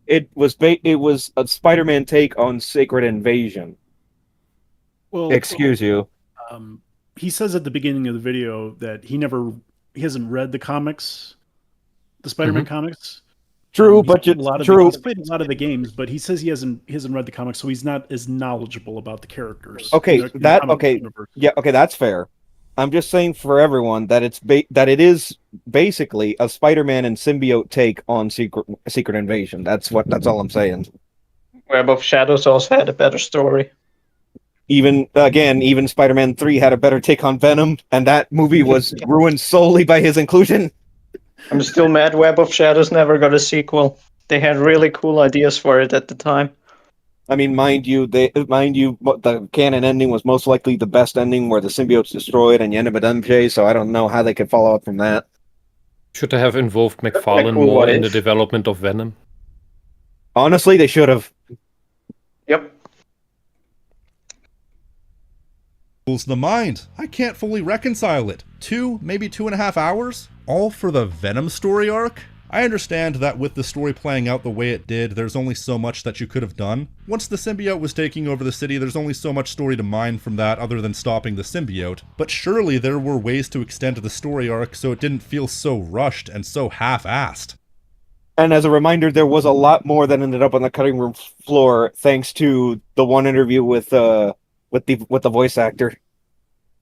It was a Spider-Man take on Sacred Invasion. Well, excuse you. He says at the beginning of the video that he hasn't read the comics, the Spider-Man comics. True, He's played a lot of the games, but he says he hasn't read the comics, so he's not as knowledgeable about the characters. That's fair. I'm just saying for everyone that it is basically a Spider-Man and symbiote take on Secret Invasion. That's all I'm saying. Web of Shadows also had a better story. Even Spider-Man 3 had a better take on Venom, and that movie was ruined solely by his inclusion. I'm still mad Web of Shadows never got a sequel. They had really cool ideas for it at the time. I mean, mind you, the canon ending was most likely the best ending where the symbiote's destroyed and you end up with MJ, so I don't know how they could follow up from that. Should have involved McFarlane more in the development of Venom. Honestly, they should have. Yep. The mind. I can't fully reconcile it. 2, maybe 2.5 hours? All for the Venom story arc? I understand that with the story playing out the way it did, there's only so much that you could have done. Once the symbiote was taking over the city, there's only so much story to mine from that other than stopping the symbiote. But surely there were ways to extend the story arc so it didn't feel so rushed and so half-assed. And as a reminder, there was a lot more that ended up on the cutting room floor thanks to the one interview with the voice actor.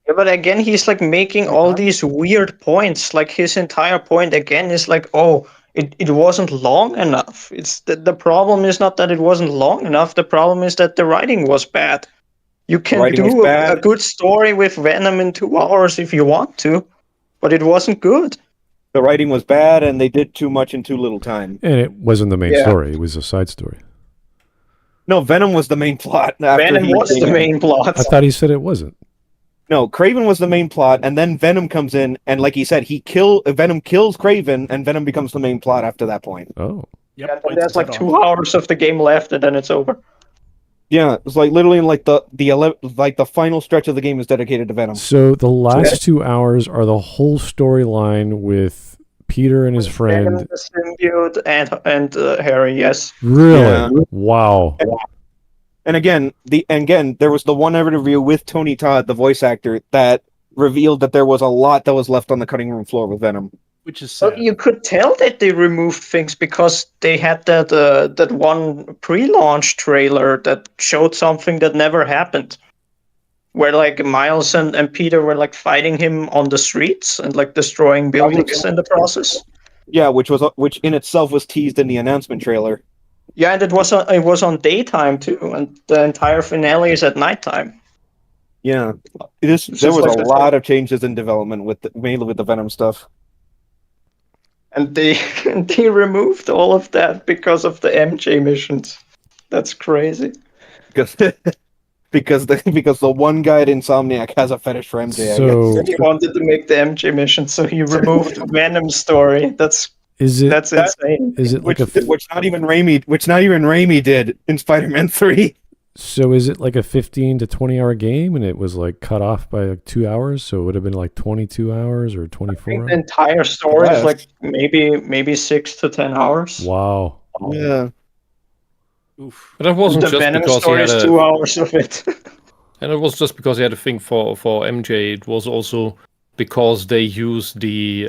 Yeah, but again, he's like making all these weird points. Like his entire point again is like, it wasn't long enough. It's the problem is not that it wasn't long enough. The problem is that the writing was bad. You can do a good story with Venom in 2 hours if you want to, but it wasn't good. The writing was bad, and they did too much in too little time. And it wasn't the main story. It was a side story. No, Venom was the main plot. Venom was the main plot. I thought he said it wasn't. No, Kraven was the main plot, and then Venom comes in, and like he said, Venom kills Kraven, and Venom becomes the main plot after that point. Oh. Yep, yeah, there's like 2 hours of the game left, and then it's over. Yeah, it's like literally like the final stretch of the game is dedicated to Venom. So the last 2 hours are the whole storyline with Peter and his friend. Venom, the symbiote, and Harry, yes. Really? Yeah. Wow. And again, there was the one interview with Tony Todd, the voice actor, that revealed that there was a lot that was left on the cutting room floor with Venom. Which is sad. Well, you could tell that they removed things because they had that one pre-launch trailer that showed something that never happened. where like Miles and Peter were like fighting him on the streets and like destroying buildings in the process. Yeah, which in itself was teased in the announcement trailer. Yeah, and it was on daytime too, and the entire finale is at nighttime. Yeah, there was a lot of changes in development mainly with the Venom stuff. And they removed all of that because of the MJ missions. That's crazy. Because the one guy at Insomniac has a fetish for MJ. So he wanted to make the MJ mission, so he removed Venom's story. That's insane. Is it like which not even Raimi did in Spider-Man 3? So is it like a 15 to 20 hour game, and it was like cut off by like 2 hours? So it would have been like 22 hours or 24 hours? The entire story is like maybe 6 to 10 hours. Wow. Yeah. Oof. But that wasn't the just Venom because story he had is 2 hours of it. And it was just because he had a thing for MJ. It was also because they used the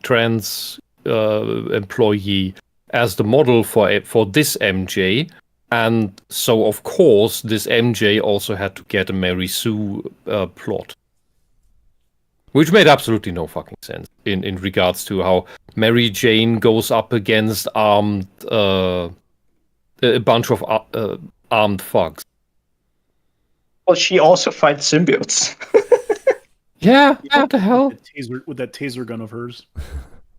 trans employee as the model for this MJ. And so, of course, this MJ also had to get a Mary Sue plot. Which made absolutely no fucking sense in regards to how Mary Jane goes up against a bunch of armed thugs. Well, she also fights symbiotes. Yeah, what the hell? With that taser gun of hers.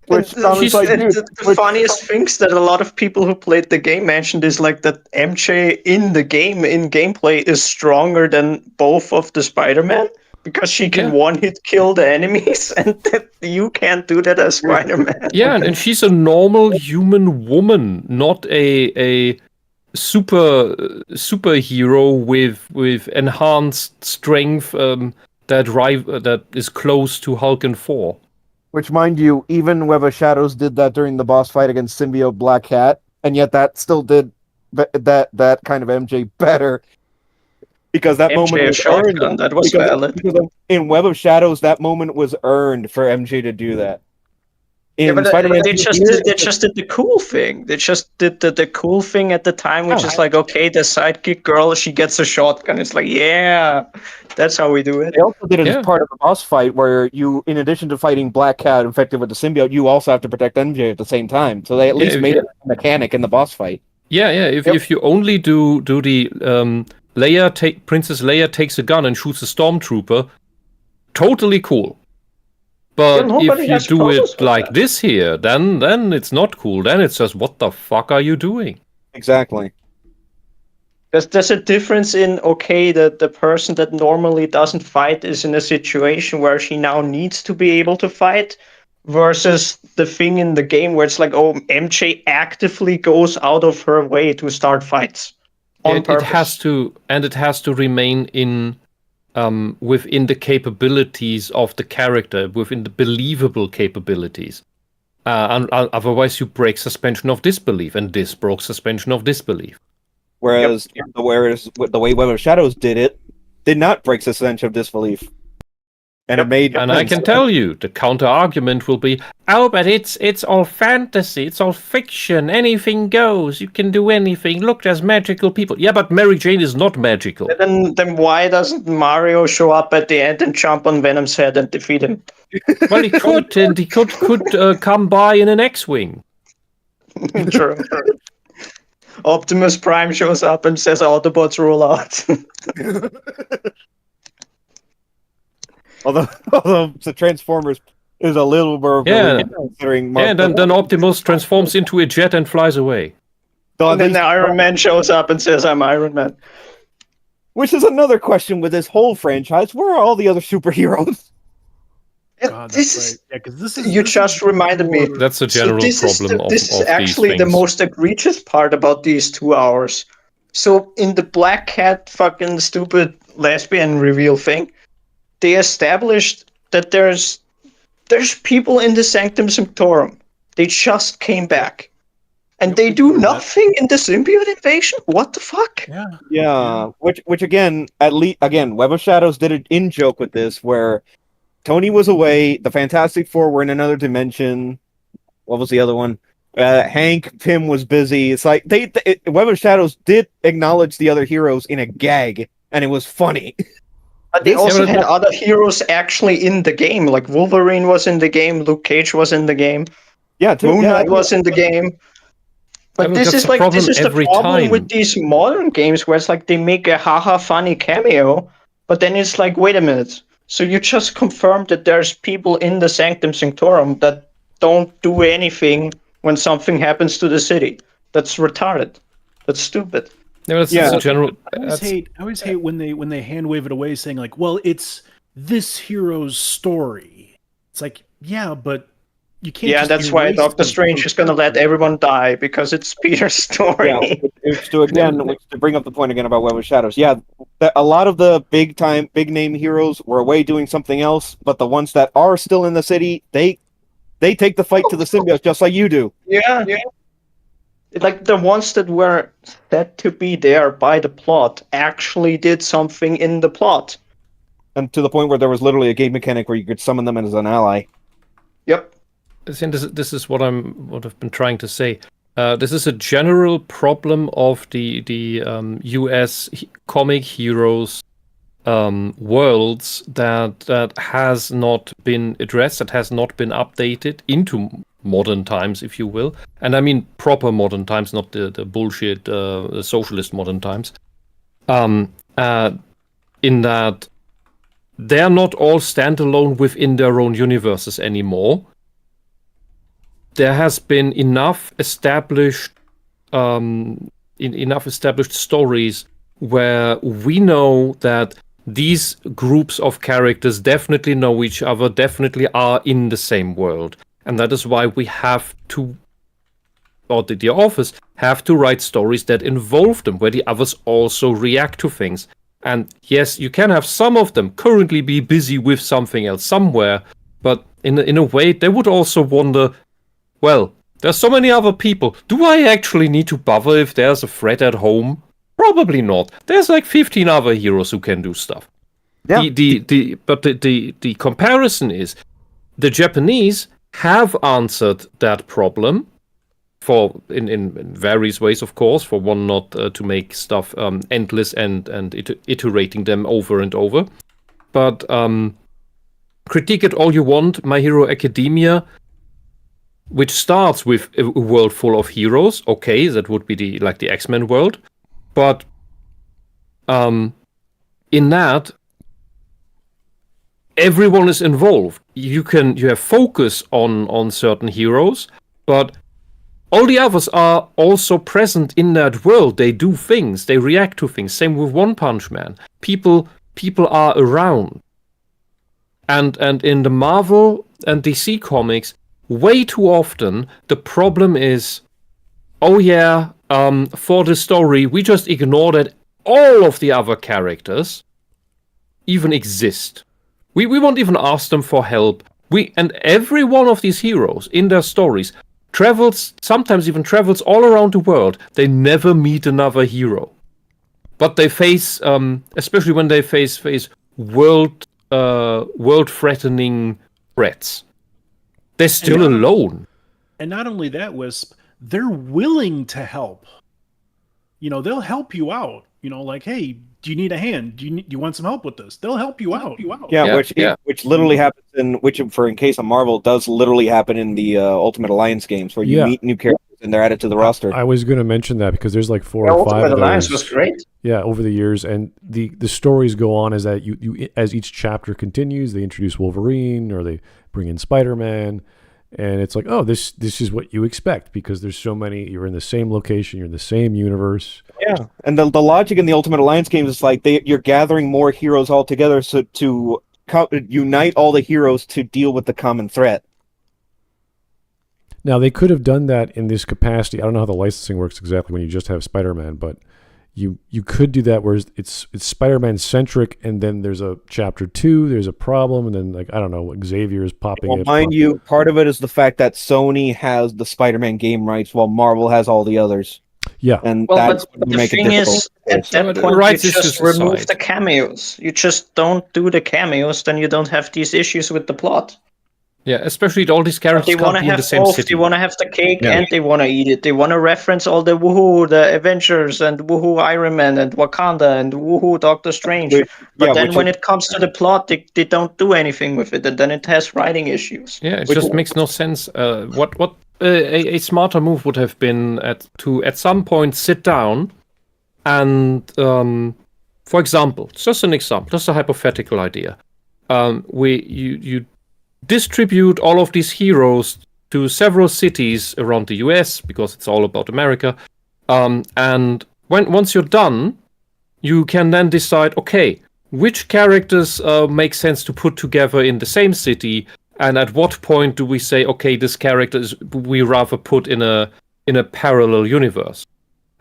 The funniest things that a lot of people who played the game mentioned is like that MJ in gameplay is stronger than both of the Spider-Man because she can one-hit kill the enemies, and that you can't do that as Spider-Man. Yeah, and she's a normal human woman, not a superhero with enhanced strength that is close to Hulk and Thor. Which, mind you, even Web of Shadows did that during the boss fight against Symbiote Black Cat, and yet that still did that kind of MJ better. Because that moment was earned. That was valid. Because in Web of Shadows, that moment was earned for MJ to do that. Spider-Man, they just did the cool thing. They just did the cool thing at the time, which is like, okay, the sidekick girl, she gets a shotgun. It's like, yeah, that's how we do it. They also did it as part of the boss fight, where you, in addition to fighting Black Cat infected with the symbiote, you also have to protect MJ at the same time. So they at least made it a mechanic in the boss fight. Yeah. If you only do the Princess Leia takes a gun and shoots a stormtrooper, totally cool. But if you do it like this here, then it's not cool. Then it's just, what the fuck are you doing? Exactly. There's a difference in, okay, the person that normally doesn't fight is in a situation where she now needs to be able to fight, versus the thing in the game where it's like, oh, MJ actively goes out of her way to start fights on purpose. It has to remain in... within the capabilities of the character, within the believable capabilities. Otherwise, you break suspension of disbelief, and this broke suspension of disbelief. Whereas the way Web of Shadows did not break suspension of disbelief. And it made and I can tell you, the counter argument will be, oh, but it's all fantasy, it's all fiction, anything goes, you can do anything. Look, there's magical people. Yeah, but Mary Jane is not magical. Then why doesn't Mario show up at the end and jump on Venom's head and defeat him? Well, he could, and he could come by in an X-wing. True. Optimus Prime shows up and says Autobots roll out. Although the Transformers is a little more considering. And then Optimus transforms into a jet and flies away. And then the Iron Man shows up and says, "I'm Iron Man." Which is another question with this whole franchise. Where are all the other superheroes? God, this is you just reminded me. That's a general problem of This is actually these the things. most egregious part about these 2 hours. So in the Black Cat fucking stupid lesbian reveal thing, they established that there's people in the Sanctum Sanctorum. They just came back. And they do nothing in the symbiote invasion? What the fuck? Yeah. Which again, Web of Shadows did an in-joke with this, where Tony was away, the Fantastic Four were in another dimension. What was the other one? Hank Pym was busy. It's like Web of Shadows did acknowledge the other heroes in a gag, and it was funny. But they also had other heroes actually in the game. Like Wolverine was in the game, Luke Cage was in the game. Yeah, Moon Knight was in the game. But this is the problem with these modern games where it's like they make a haha funny cameo, but then it's like, wait a minute. So you just confirmed that there's people in the Sanctum Sanctorum that don't do anything when something happens to the city. That's retarded. That's stupid. No, that's a general. I always hate when they hand wave it away, saying like, "Well, it's this hero's story." It's like, yeah, but you can't. Yeah, that's why Doctor Strange is going to let everyone die because it's Peter's story. Yeah, to bring up the point again about Web of Shadows. Yeah, a lot of the big name heroes were away doing something else, but the ones that are still in the city, they take the fight to the symbiotes just like you do. Yeah. Like the ones that were said to be there by the plot actually did something in the plot. And to the point where there was literally a game mechanic where you could summon them as an ally. Yep. I think this is what I've been trying to say. This is a general problem of the US comic heroes worlds that has not been addressed, that has not been updated into modern times, if you will. And I mean proper modern times, not the bullshit socialist modern times. In that they're not all standalone within their own universes anymore. There has been enough established stories where we know that these groups of characters definitely know each other, definitely are in the same world. And that is why we have to, or the authors have to write stories that involve them, where the others also react to things. And yes, you can have some of them currently be busy with something else somewhere, but in a way, they would also wonder, well, there's so many other people. Do I actually need to bother if there's a threat at home? Probably not. There's like 15 other heroes who can do stuff. Yeah. But the comparison is the Japanese have answered that problem in various ways, of course. For one, not to make stuff endless and iterating them over and over. But critique it all you want. My Hero Academia, which starts with a world full of heroes. Okay, that would be the X-Men world. But in that, everyone is involved. You have focus on certain heroes, but all the others are also present in that world. They do things, they react to things. Same with One Punch Man. People are around. And in the Marvel and DC comics, way too often the problem is, oh yeah, for the story, we just ignore that all of the other characters even exist. We won't even ask them for help. And every one of these heroes in their stories sometimes even travels all around the world. They never meet another hero. But they face, especially when they face world-threatening threats, they're still alone. And not only that, Wisp, they're willing to help. They'll help you out. Like, hey, do you need a hand? Do you want some help with this? They'll help you out. Which literally happens in case of Marvel, does literally happen in the Ultimate Alliance games, where you meet new characters and they're added to the roster. I was going to mention that because there's like 4 or 5 Ultimate of those. Alliance was great. Yeah, over the years, and the stories go on as that you as each chapter continues, they introduce Wolverine or they bring in Spider-Man. And it's like, oh, this is what you expect because there's so many. You're in the same location. You're in the same universe. Yeah, and the logic in the Ultimate Alliance games is like you're gathering more heroes all together to unite all the heroes to deal with the common threat. Now, they could have done that in this capacity. I don't know how the licensing works exactly when you just have Spider-Man, but you could do that where it's Spider-Man centric, and then there's a chapter 2, there's a problem, and then I don't know, Xavier is popping. Well, mind you, part of it is the fact that Sony has the Spider-Man game rights while Marvel has all the others. Yeah, and but the thing is, at that point, you just remove the cameos. You just don't do the cameos, then you don't have these issues with the plot. Yeah, especially all these characters They want can't to be in the have same both. city. They want to have the cake Yeah. and they want to eat it. They want to reference all the woohoo, the Avengers, and woohoo Iron Man, and Wakanda, and woohoo Doctor Strange. But then when it comes to the plot, they don't do anything with it, and then it has writing issues. Yeah, it just makes no sense. What a smarter move would have been to at some point sit down and, for example, just an example, just a hypothetical idea. You distribute all of these heroes to several cities around the US because it's all about America. And once you're done, you can then decide, okay, which characters make sense to put together in the same city, and at what point do we say, okay, this character we rather put in a parallel universe,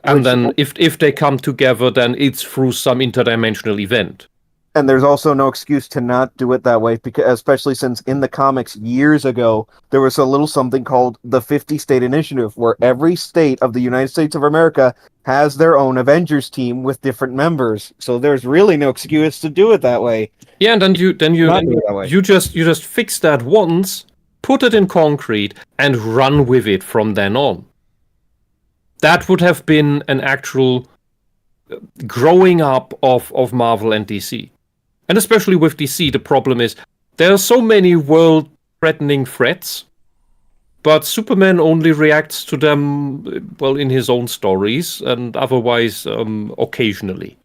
and then if they come together, then it's through some interdimensional event. And there's also no excuse to not do it that way, because especially since in the comics years ago, there was a little something called the 50-State Initiative, where every state of the United States of America has their own Avengers team with different members. So there's really no excuse to do it that way. Yeah, and then you just fix that once, put it in concrete, and run with it from then on. That would have been an actual growing up of Marvel and DC. And especially with DC, the problem is there are so many world-threatening threats, but Superman only reacts to them, well, in his own stories, and otherwise occasionally.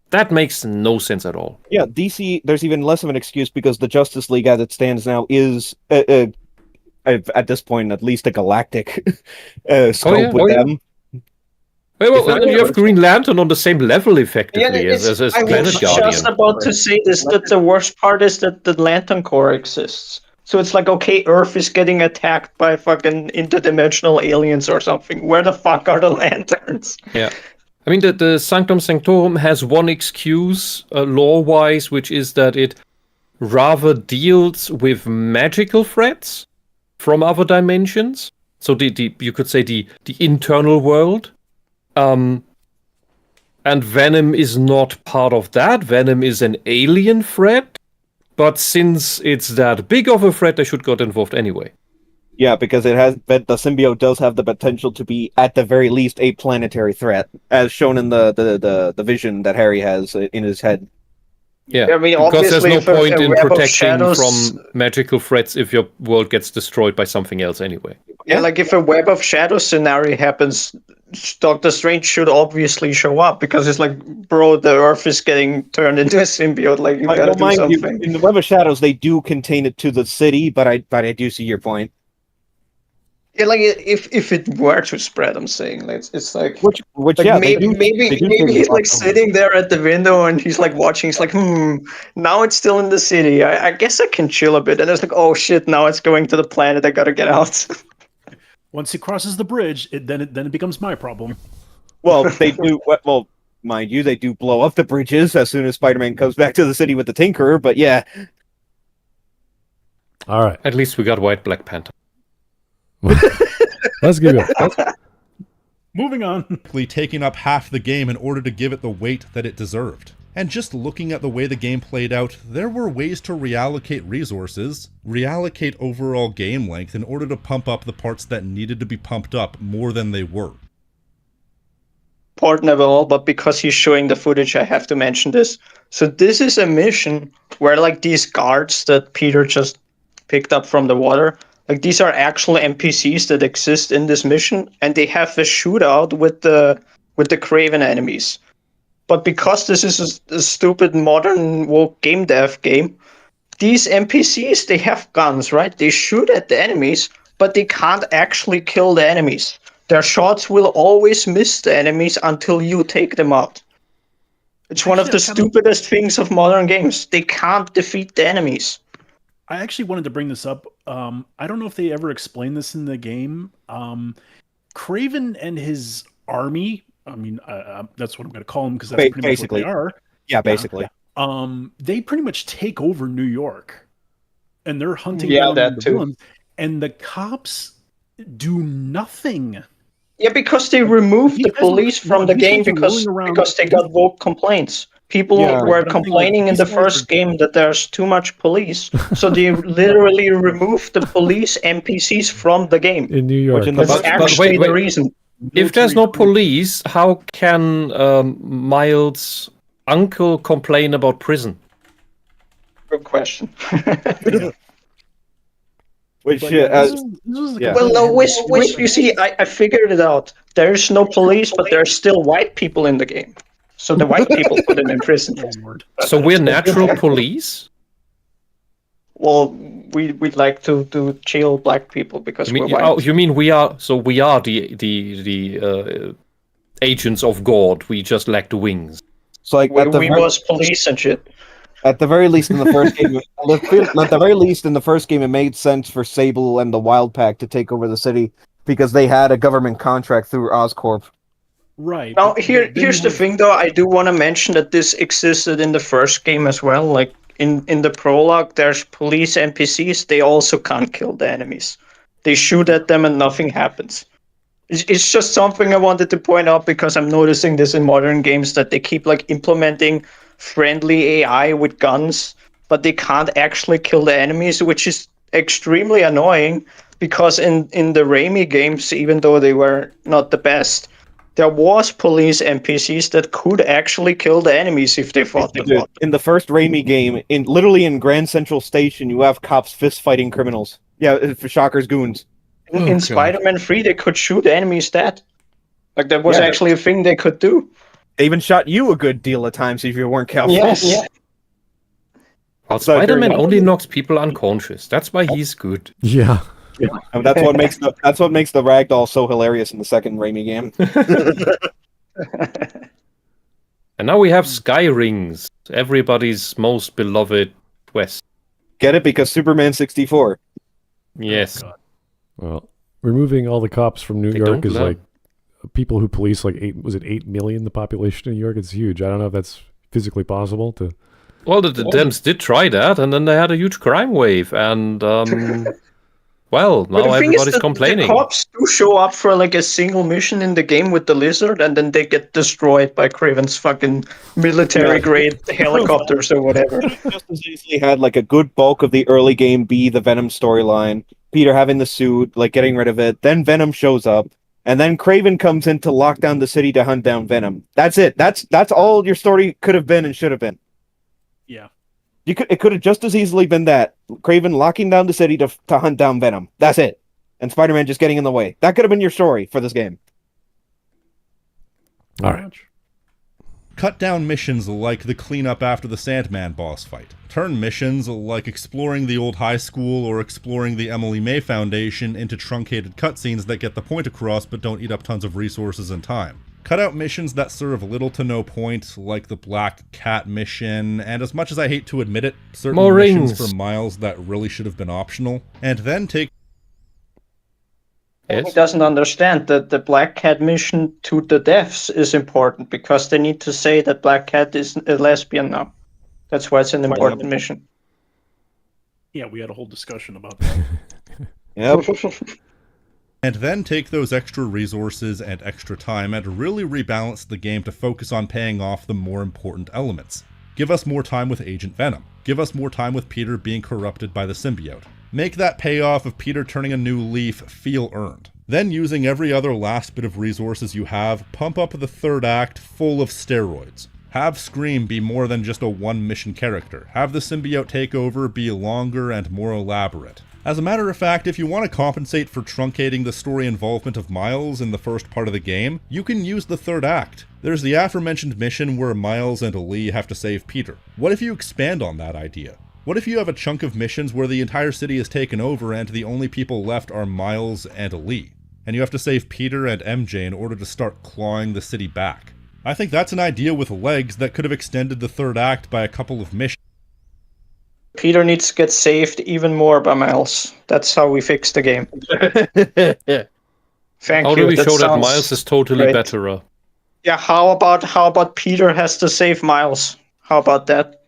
That makes no sense at all. Yeah, DC, there's even less of an excuse because the Justice League as it stands now is, at this point, at least a galactic scope with them. Well, you have Green Lantern on the same level, effectively, as I Planet was Guardian. just about to say this, that the worst part is that the Lantern Corps exists. So it's like, okay, Earth is getting attacked by fucking interdimensional aliens or something. Where the fuck are the Lanterns? Yeah. I mean, the Sanctum Sanctorum has one excuse, lore-wise, which is that it rather deals with magical threats from other dimensions. So you could say the internal world. And Venom is not part of that. Venom is an alien threat, but since it's that big of a threat, they should get involved anyway. Yeah, because the symbiote does have the potential to be, at the very least, a planetary threat, as shown in the vision that Harry has in his head. Yeah, I mean, because there's no point in protecting shadows from magical threats if your world gets destroyed by something else anyway. Yeah, like if a Web of Shadows scenario happens, Doctor Strange should obviously show up because it's like, bro, the Earth is getting turned into a symbiote. Like you gotta do something. In the Web of Shadows, they do contain it to the city, but I do see your point. Yeah, like if it were to spread, I'm saying, like, it's like, which like yeah, maybe he's like sitting there at the window and he's like watching. He's like, now it's still in the city. I guess I can chill a bit. And it's like, oh shit, now it's going to the planet. I gotta get out. Once he crosses the bridge, then it becomes my problem. Well, they do. Well, mind you, they do blow up the bridges as soon as Spider-Man comes back to the city with the Tinkerer. But yeah. All right. At least we got White Black Panther. Let's give it. Moving on. Taking up half the game in order to give it the weight that it deserved. And just looking at the way the game played out, there were ways to reallocate resources, reallocate overall game length in order to pump up the parts that needed to be pumped up more than they were. Pardon of all, but because he's showing the footage, I have to mention this. So this is a mission where like these guards that Peter just picked up from the water, like these are actual NPCs that exist in this mission, and they have a shootout with the Kraven enemies. But because this is a stupid modern woke game dev game, these NPCs, they have guns, right? They shoot at the enemies, but they can't actually kill the enemies. Their shots will always miss the enemies until you take them out. It's one of the stupidest things of modern games. They can't defeat the enemies. I actually wanted to bring this up. I don't know if they ever explained this in the game. Kraven and his army, I mean, that's what I'm going to call them because that's pretty much what they are. Yeah, basically. They pretty much take over New York. And they're hunting down the villains. And the cops do nothing. Yeah, because they removed the police from the game because they got woke complaints. People were complaining in the first game that there's too much police, so they literally removed the police NPCs from the game. In New York. That's actually the reason. If there's no police, how can Miles' uncle complain about prison? Good question. Which, Well, no, Wisp, you see, I figured it out. There's no police, but there's still white people in the game. So the white people put them in prison. So we're natural police? Well, we'd like to chill black people because we're white. Oh, you mean we are? So we are the agents of God. We just lack the wings. So like we was police and shit. At the very least, in the first game, it made sense for Sable and the Wild Pack to take over the city because they had a government contract through Oscorp. Right. Now, here's the thing, though. I do want to mention that this existed in the first game as well. Like, in the prologue, there's police NPCs. They also can't kill the enemies. They shoot at them and nothing happens. It's just something I wanted to point out because I'm noticing this in modern games that they keep, like, implementing friendly AI with guns, but they can't actually kill the enemies, which is extremely annoying because in the Raimi games, even though they were not the best, there was police NPCs that could actually kill the enemies if they fought them. In the first Raimi game, literally in Grand Central Station, you have cops fist fighting criminals. Yeah, for Shocker's goons. In Spider-Man 3, they could shoot enemies dead. Like, that was actually a thing they could do. They even shot you a good deal of times if you weren't careful. Yes. Well, Spider-Man only knocks people unconscious. That's why he's good. Yeah. I mean, that's what makes the ragdoll so hilarious in the second Raimi game. And now we have Sky Rings, everybody's most beloved quest. Get it? Because Superman 64. Yes. Well, removing all the cops from New York is like people who police like 8 million the population of New York? It's huge. I don't know if that's physically possible to. Well, the Dems did try that, and then they had a huge crime wave, and well, now everybody's complaining. The cops do show up for like a single mission in the game with the lizard, and then they get destroyed by Kraven's fucking military-grade helicopters or whatever. Just as easily had like a good bulk of the early game be the Venom storyline. Peter having the suit, like getting rid of it. Then Venom shows up, and then Kraven comes in to lock down the city to hunt down Venom. That's it. That's all your story could have been and should have been. Yeah. It could have just as easily been that Kraven locking down the city to hunt down Venom. That's it. And Spider-Man just getting in the way. That could have been your story for this game. All right. Cut down missions like the cleanup after the Sandman boss fight. Turn missions like exploring the old high school or exploring the Emily May Foundation into truncated cutscenes that get the point across but don't eat up tons of resources and time. Cut out missions that serve little to no point, like the Black Cat mission, and as much as I hate to admit it, certain missions for Miles that really should have been optional, and then take... He doesn't understand that the Black Cat mission to the deaths is important, because they need to say that Black Cat is a lesbian now. That's why it's an important mission. Yeah, we had a whole discussion about that. Yep. And then take those extra resources and extra time and really rebalance the game to focus on paying off the more important elements. Give us more time with Agent Venom. Give us more time with Peter being corrupted by the symbiote. Make that payoff of Peter turning a new leaf feel earned. Then, using every other last bit of resources you have, pump up the third act full of steroids. Have Scream be more than just a one-mission character. Have the symbiote takeover be longer and more elaborate. As a matter of fact, if you want to compensate for truncating the story involvement of Miles in the first part of the game, you can use the third act. There's the aforementioned mission where Miles and Lee have to save Peter. What if you expand on that idea? What if you have a chunk of missions where the entire city is taken over and the only people left are Miles and Lee, and you have to save Peter and MJ in order to start clawing the city back? I think that's an idea with legs that could have extended the third act by a couple of missions. Peter needs to get saved even more by Miles. That's how we fix the game. Thank how you. do we show that Miles is totally better? Yeah, how about Peter has to save Miles? How about that?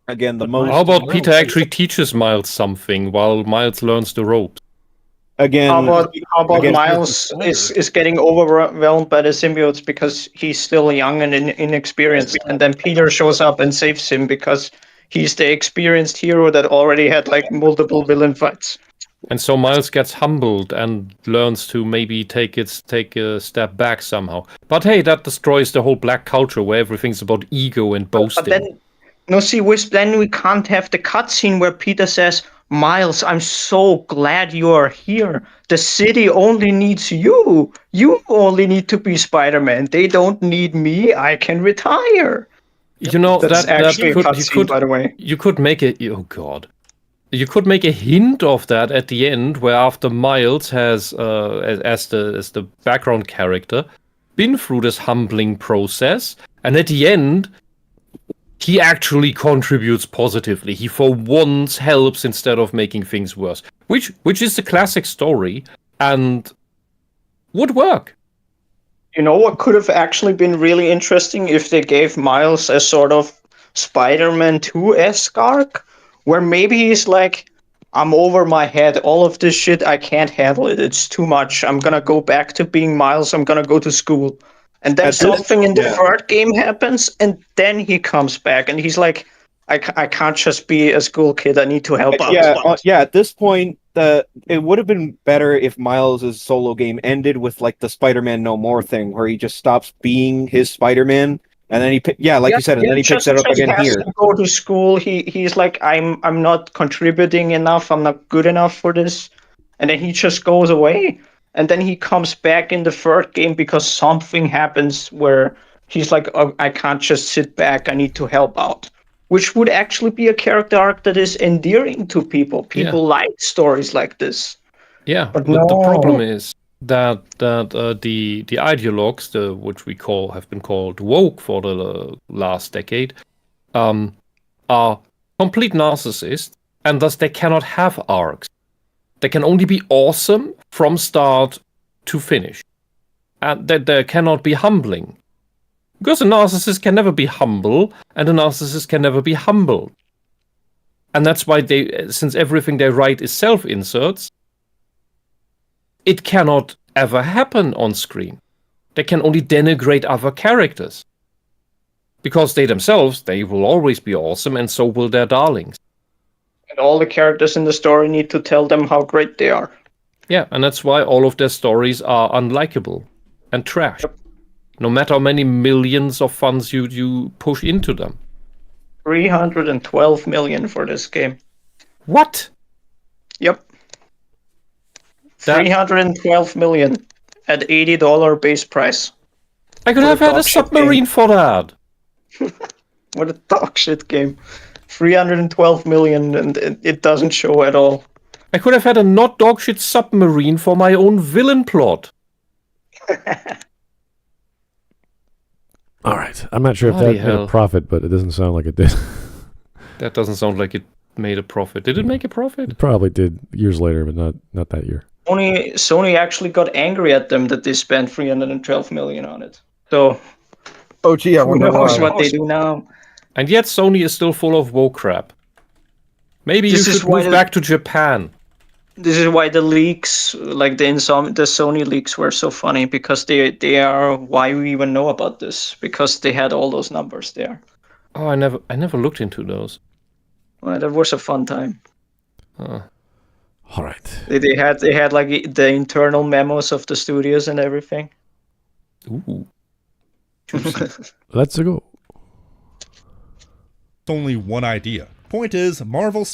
Again, the most. How about Peter actually teaches Miles something while Miles learns the ropes? Again, How about again, Miles is getting overwhelmed by the symbiotes because he's still young and inexperienced, and then Peter shows up and saves him because he's the experienced hero that already had like multiple villain fights. And so Miles gets humbled and learns to maybe take a step back somehow. But hey, that destroys the whole black culture where everything's about ego and boasting. But then, no, see, Wisp, then we can't have the cutscene where Peter says, Miles, I'm so glad you are here. The city only needs you. You only need to be Spider-Man. They don't need me. I can retire. You know, That's actually a cutscene, by the way. You could make it. Oh God. You could make a hint of that at the end, where after Miles has, as the background character, been through this humbling process, and at the end, he actually contributes positively. He for once helps instead of making things worse, which is the classic story and would work. You know what could have actually been really interesting if they gave Miles a sort of Spider-Man 2-esque arc, where maybe he's like, I'm over my head. All of this shit, I can't handle it. It's too much. I'm gonna go back to being Miles. I'm gonna go to school. And then something in the third game happens, and then he comes back, and he's like, I can't just be a school kid. I need to help out. Yeah, at this point, it would have been better if Miles' solo game ended with like the Spider-Man No More thing, where he just stops being his Spider-Man, and then you said, and then he picks it up again here. To go to school. He's like, I'm not contributing enough. I'm not good enough for this, and then he just goes away. And then he comes back in the third game because something happens where he's like, oh, I can't just sit back. I need to help out. Which would actually be a character arc that is endearing to people. People like stories like this. Yeah, but the problem is that the ideologues, which have been called woke for the last decade, are complete narcissists, and thus they cannot have arcs. They can only be awesome from start to finish. And that they cannot be humbling. Because a narcissist can never be humble, and a narcissist can never be humbled. And that's why since everything they write is self-inserts, it cannot ever happen on screen. They can only denigrate other characters. Because they themselves, they will always be awesome, and so will their darlings. And all the characters in the story need to tell them how great they are. Yeah, and that's why all of their stories are unlikable and trash. Yep. No matter how many millions of funds you push into them. 312 million for this game. What? Yep. 312 million at $80 base price. I could have had a submarine for that. What a dog shit game. 312 million and it doesn't show at all. I could have had a not dog shit submarine for my own villain plot. All right. I'm not sure if that made a profit, but it doesn't sound like it did. That doesn't sound like it made a profit. Did it make a profit? It probably did years later, but not that year. Sony actually got angry at them that they spent 312 million on it. So, oh gee, I wonder what they do now. And yet Sony is still full of woke crap. Maybe you should move back to Japan. This is why the leaks, like the Sony leaks, were so funny, because they are why we even know about this, because they had all those numbers there. Oh, I never looked into those. Well, that was a fun time. All right. They had like the internal memos of the studios and everything. Ooh. Let's go. It's only one idea. Point is, Marvel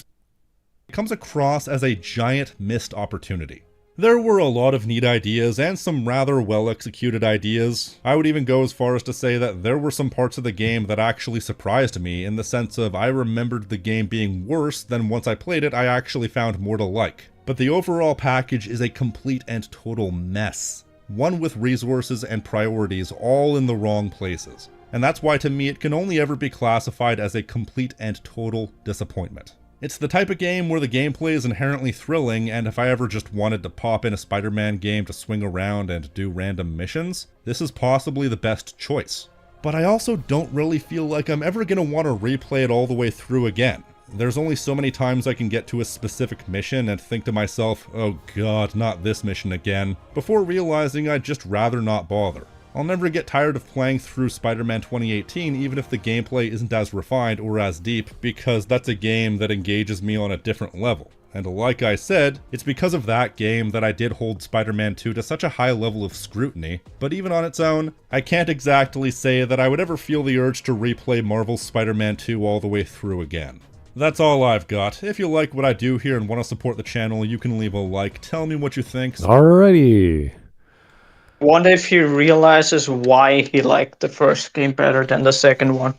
comes across as a giant missed opportunity. There were a lot of neat ideas and some rather well-executed ideas. I would even go as far as to say that there were some parts of the game that actually surprised me, in the sense of I remembered the game being worse than once I played it I actually found more to like. But the overall package is a complete and total mess. One with resources and priorities all in the wrong places. And that's why to me it can only ever be classified as a complete and total disappointment. It's the type of game where the gameplay is inherently thrilling, and if I ever just wanted to pop in a Spider-Man game to swing around and do random missions, this is possibly the best choice. But I also don't really feel like I'm ever going to want to replay it all the way through again. There's only so many times I can get to a specific mission and think to myself, oh god, not this mission again, before realizing I'd just rather not bother. I'll never get tired of playing through Spider-Man 2018 even if the gameplay isn't as refined or as deep, because that's a game that engages me on a different level. And like I said, it's because of that game that I did hold Spider-Man 2 to such a high level of scrutiny, but even on its own, I can't exactly say that I would ever feel the urge to replay Marvel's Spider-Man 2 all the way through again. That's all I've got. If you like what I do here and want to support the channel, you can leave a like, tell me what you think. Alrighty. Wonder if he realizes why he liked the first game better than the second one.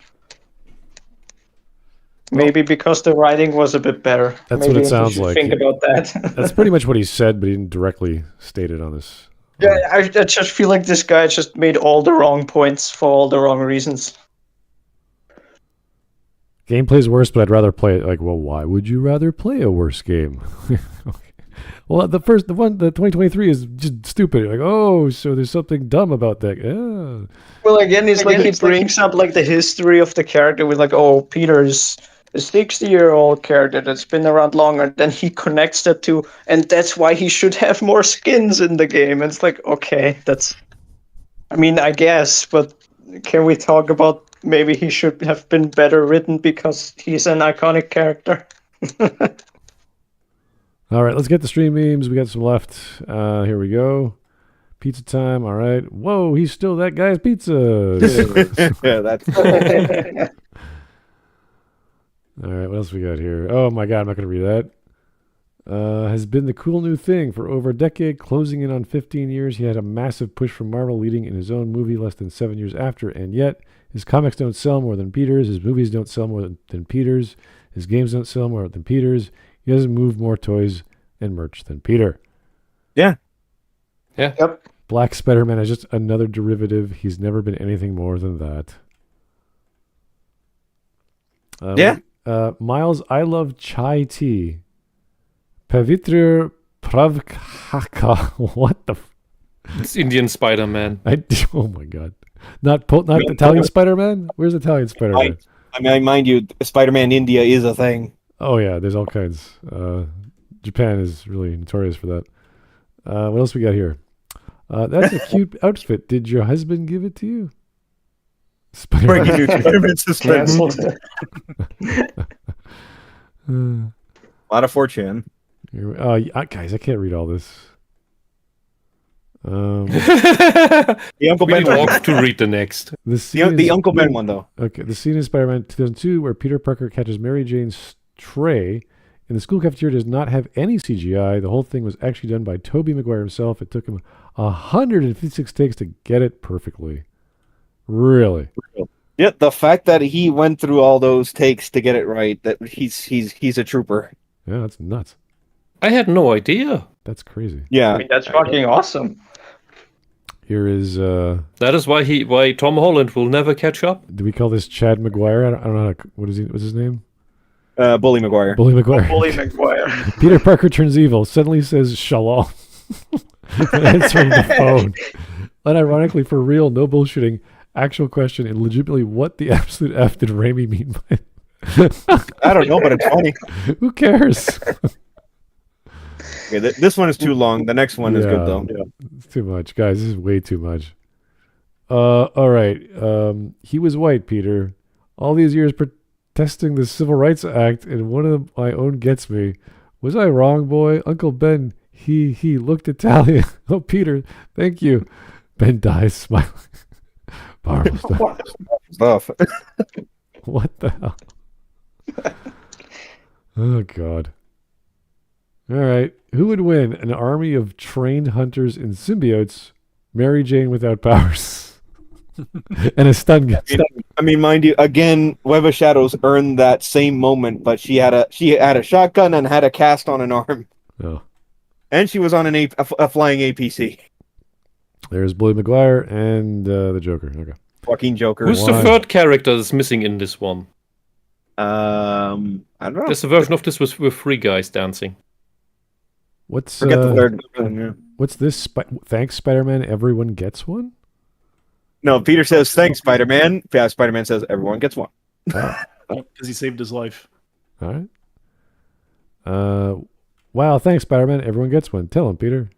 Maybe because the writing was a bit better. That's Maybe what it sounds like. Think about that. That's pretty much what he said, but he didn't directly state it on this. Yeah, I just feel like this guy just made all the wrong points for all the wrong reasons. Gameplay's worse, but I'd rather play it. Like, well, why would you rather play a worse game? Okay. Well, the 2023 is just stupid. Like, oh, so there's something dumb about that. Yeah. Well, again, it's like he brings up like the history of the character with like, oh, Peter is a 60-year-old character that's been around longer. Then he connects that to, and that's why he should have more skins in the game. And it's like, okay, that's, I mean, I guess, but can we talk about maybe he should have been better written because he's an iconic character? All right, let's get the stream memes. We got some left. Here we go. Pizza time. All right. Whoa, he's still that guy's pizza. Yeah, that's. All right, what else we got here? Oh my God, I'm not going to read that. Has been the cool new thing for over a decade, closing in on 15 years. He had a massive push from Marvel, leading in his own movie less than 7 years after, and yet his comics don't sell more than Peter's. His movies don't sell more than Peter's. His games don't sell more than Peter's. He doesn't move more toys and merch than Peter. Yeah. Yeah. Yep. Black Spider-Man is just another derivative. He's never been anything more than that. Yeah. Miles, I love chai tea. Pavitra Pravkhaka. What the? It's Indian Spider-Man. Oh my God. Not Italian Spider-Man? Where's Italian Spider-Man? I mean, mind you, Spider-Man India is a thing. Oh yeah, there's all kinds. Japan is really notorious for that. What else we got here? That's a cute outfit. Did your husband give it to you? Breaking news. Spider-Man suspense. A lot of 4chan. Guys, I can't read all this. The Uncle We Ben need one. to read the next. The Uncle Ben one, though. Okay, the scene in Spider-Man 2002 where Peter Parker catches Mary Jane's tray in the school cafeteria does not have any CGI. The whole thing was actually done by Tobey Maguire himself. It took him 156 takes to get it perfectly. Really? Yeah, the fact that he went through all those takes to get it right, that he's a trooper. Yeah, that's nuts. I had no idea. That's crazy. Yeah. I mean, that's fucking awesome. Here is That is why Tom Holland will never catch up. do we call this Chad Maguire? I don't know what's his name? Bully Maguire. Bully Maguire. Bully Maguire. Peter Parker turns evil, suddenly says shalom. Answering the phone. Unironically, for real, no bullshitting. Actual question, and legitimately, what the absolute F did Raimi mean by it? I don't know, but it's funny. Who cares? Okay, this one is too long. The next one is good, though. Yeah. It's too much. Guys, this is way too much. All right. He was white, Peter. All these years protesting the Civil Rights Act, and one of my own gets me. Was I wrong, boy? Uncle Ben, he looked Italian. Oh, Peter, thank you. Ben dies smiling. Powerful stuff. What the hell? Oh, God. All right. Who would win? An army of trained hunters and symbiotes, Mary Jane without powers, and a stun gun? I mean, mind you, again, Web of Shadows earned that same moment, but she had a shotgun and had a cast on an arm. Oh. And she was on a flying APC. There's Bully Maguire and the Joker. Okay. Fucking Joker. Who's the third character that's missing in this one? I don't know. There's a version of this with three guys dancing. Forget the third one, yeah. What's this? Thanks, Spider-Man. Everyone gets one? No, Peter says, thanks, Spider-Man. Yeah, Spider-Man says, everyone gets one. Because he saved his life. All right. Wow, thanks, Spider-Man. Everyone gets one. Tell him, Peter.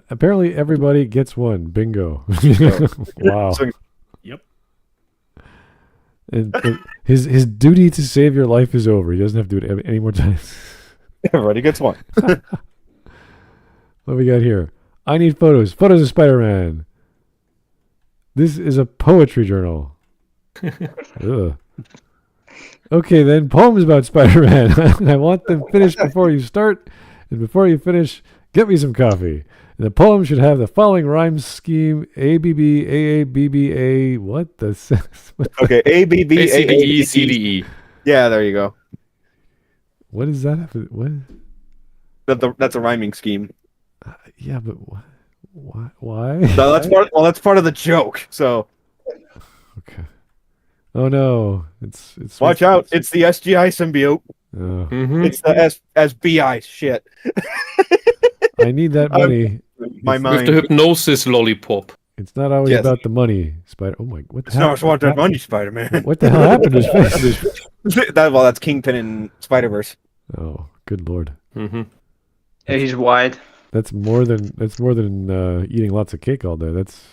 Apparently, everybody gets one. Bingo. Wow. Yep. And his duty to save your life is over. He doesn't have to do it any more times. Everybody gets one. What we got here? I need photos. Photos of Spider-Man. This is a poetry journal. Ugh. Okay, then poems about Spider-Man. I want them finished before you start, and before you finish, get me some coffee. And the poem should have the following rhyme scheme: ABB, AABBA. What the? Okay, ABB, ACDE, CDE. Yeah, there you go. What does that have? What? That's a rhyming scheme. Yeah, but why? No, that's part of the joke. So. Okay. Oh no! It's watch out! It's the SGI symbiote. It's the SBI shit. I need that money. My mind. With the hypnosis lollipop. It's not always about the money, Spider. Oh my! What the hell? It's not about that money, Spider-Man. What the hell happened to his face? That's Kingpin in Spider-Verse. Oh, good lord! Yeah, he's wide. That's more than eating lots of cake all day. It's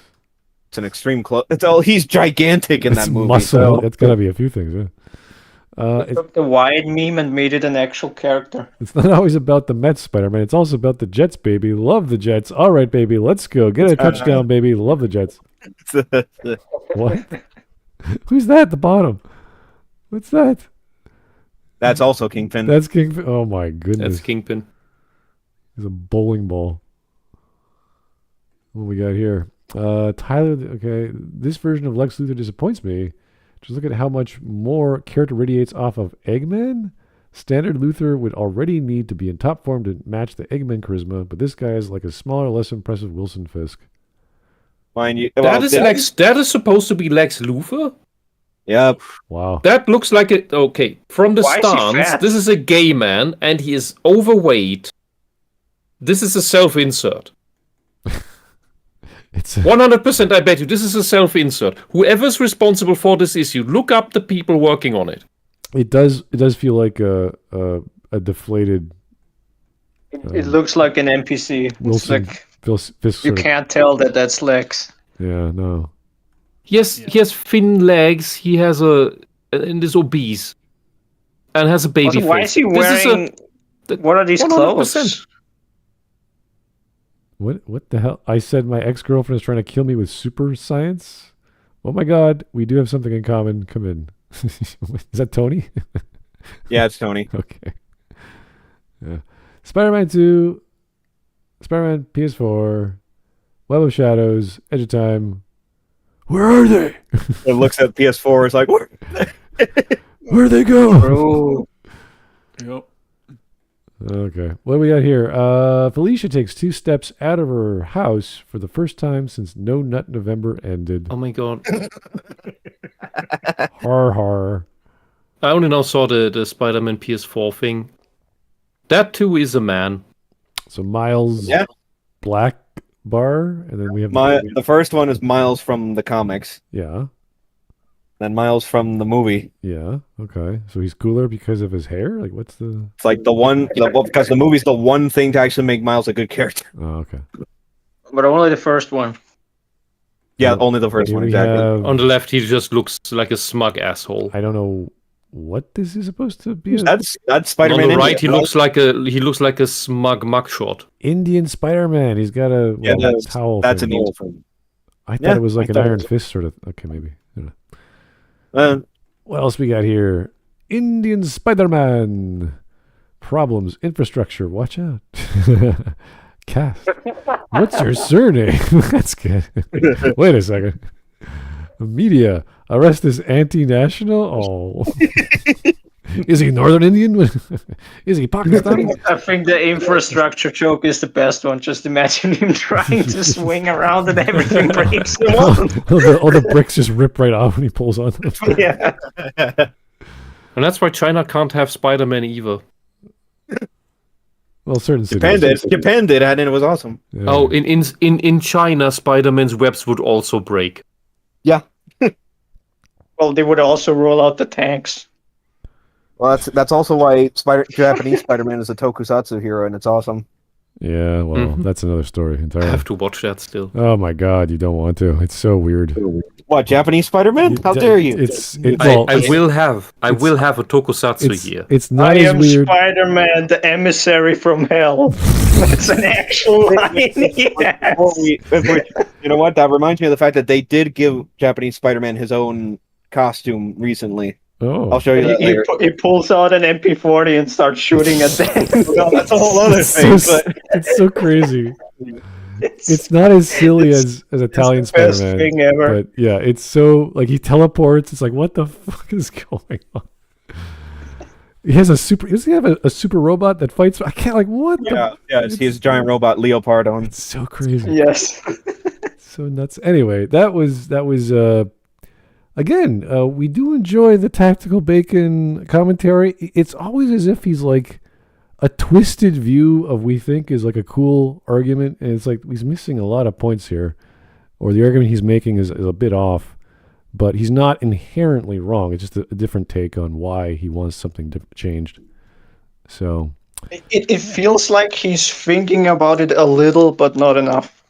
an extreme close. He's gigantic in that movie. Muscle. That's gotta be a few things. Yeah. Took the wide meme and made it an actual character. It's not always about the Mets, Spider-Man. It's also about the Jets, baby. Love the Jets. All right, baby. Let's go. Get a touchdown, baby. Love the Jets. What? Who's that at the bottom? What's that? That's also Kingpin. That's Kingpin. Oh my goodness. That's Kingpin. He's a bowling ball. What we got here? Tyler, okay. This version of Lex Luthor disappoints me. Just look at how much more character radiates off of Eggman. Standard Luthor would already need to be in top form to match the Eggman charisma, but this guy is like a smaller, less impressive Wilson Fisk. That is supposed to be Lex Luthor? Yep. Wow. That looks like it. Okay, from the stance, this is a gay man, and he is overweight. This is a self-insert. It's 100%, I bet you, this is a self-insert. Whoever's responsible for this issue, look up the people working on it. It does feel like a deflated. It looks like an NPC. Wilson, you can't tell that that's Lex. Yeah, no. He has thin legs. He has and is obese, and has a baby face. Why is he wearing? What are these 100%. clothes? What the hell? I said my ex-girlfriend is trying to kill me with super science. Oh my god, we do have something in common. Come in. Is that Tony? Yeah, it's Tony. Okay. Yeah. Spider-Man 2, Spider-Man PS4, Web of Shadows, Edge of Time. Where are they? It looks at PS4. It's like, where'd they go? Yep. Okay. What do we got here? Felicia takes 2 steps out of her house for the first time since No Nut November ended. Oh my god. Har. I only now saw the Spider-Man PS4 thing. That too is a man. So Miles Black Bar, and then we have the first one is Miles from the comics. Yeah. Then Miles from the movie. Yeah. Okay. So he's cooler because of his hair? Like, what's the... It's like because the movie's the one thing to actually make Miles a good character. Oh, okay. But only the first one. Yeah, only the first one, exactly. On the left, he just looks like a smug asshole. I don't know what this is supposed to be. That's Spider-Man. On the right, he looks like a smug mugshot. Indian Spider-Man. He's got a towel. That's an evil thing. I thought it was like an Iron Fist sort of. Okay, maybe. What else we got here? Indian Spider-Man. Problems, infrastructure. Watch out. Cast. What's your surname? That's good. Wait a second. Media. Arrest this anti-national? Oh. Is he Northern Indian? Is he Pakistani? I think the infrastructure joke is the best one. Just imagine him trying to swing around and everything breaks. all the bricks just rip right off when he pulls on them. Yeah. And that's why China can't have Spider-Man either. Well, certain cities. Japan did, and it was awesome. Yeah. Oh, in China, Spider-Man's webs would also break. Yeah. Well, they would also roll out the tanks. Well, that's also why Japanese Spider-Man is a tokusatsu hero, and it's awesome. Yeah, well, that's another story I entirely. have to watch that still. Oh my god, you don't want to. It's so weird. What, Japanese Spider-Man? How dare you? I will have a tokusatsu here. It's not I as am weird. Spider-Man, the emissary from hell. That's an actual line. Yes. You know what? That reminds me of the fact that they did give Japanese Spider-Man his own costume recently. Oh, I'll show you that later. He pulls out an MP40 and starts shooting at them. No, that's a whole other thing. It's so crazy. It's not as silly as Italian it's the best Spider-Man, thing ever. but yeah, it's so like he teleports. It's like, what the fuck is going on? He has a super. Does he have a super robot that fights? I can't like what? Yeah, he has a giant robot Leopard on. It's so crazy. Yes. So nuts. Anyway, that was again. We do enjoy the Tactical Bacon commentary. It's always as if he's like a twisted view of we think is like a cool argument, and it's like he's missing a lot of points here, or the argument he's making is a bit off, but he's not inherently wrong. It's just a different take on why he wants something changed. So it feels like he's thinking about it a little, but not enough.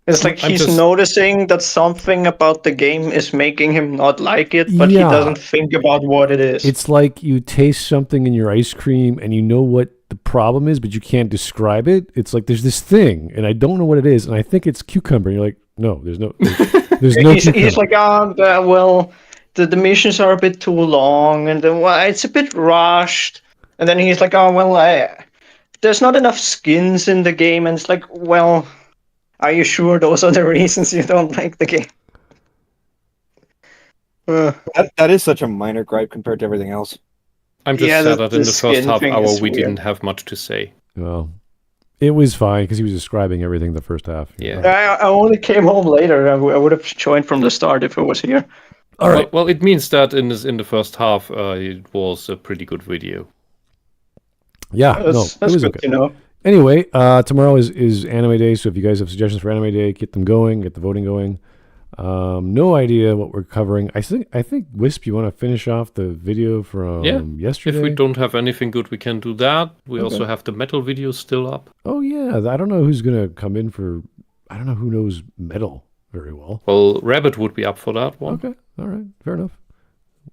It's like he's noticing that something about the game is making him not like it, but he doesn't think about what it is. It's like you taste something in your ice cream and you know what the problem is, but you can't describe it. It's like there's this thing, and I don't know what it is, and I think it's cucumber. And you're like, no, there's no cucumber. He's like, the missions are a bit too long, and then it's a bit rushed. And then he's like, there's not enough skins in the game, and it's like, well, are you sure those are the reasons you don't like the game? That is such a minor gripe compared to everything else. I'm just sad that in the first half hour we didn't have much to say. Well, it was fine because he was describing everything the first half. Yeah. I only came home later. I would have joined from the start if I was here. All right. Well, it means that in the first half it was a pretty good video. Yeah, that's it was good to know. Anyway, tomorrow is Anime Day, so if you guys have suggestions for Anime Day, get them going, get the voting going. No idea what we're covering. I think Wisp, you want to finish off the video from yesterday? If we don't have anything good, we can do that. We also have the metal video still up. Oh yeah, I don't know who's gonna come in for. I don't know who knows metal very well. Well, Rabbit would be up for that one. Okay, all right, fair enough.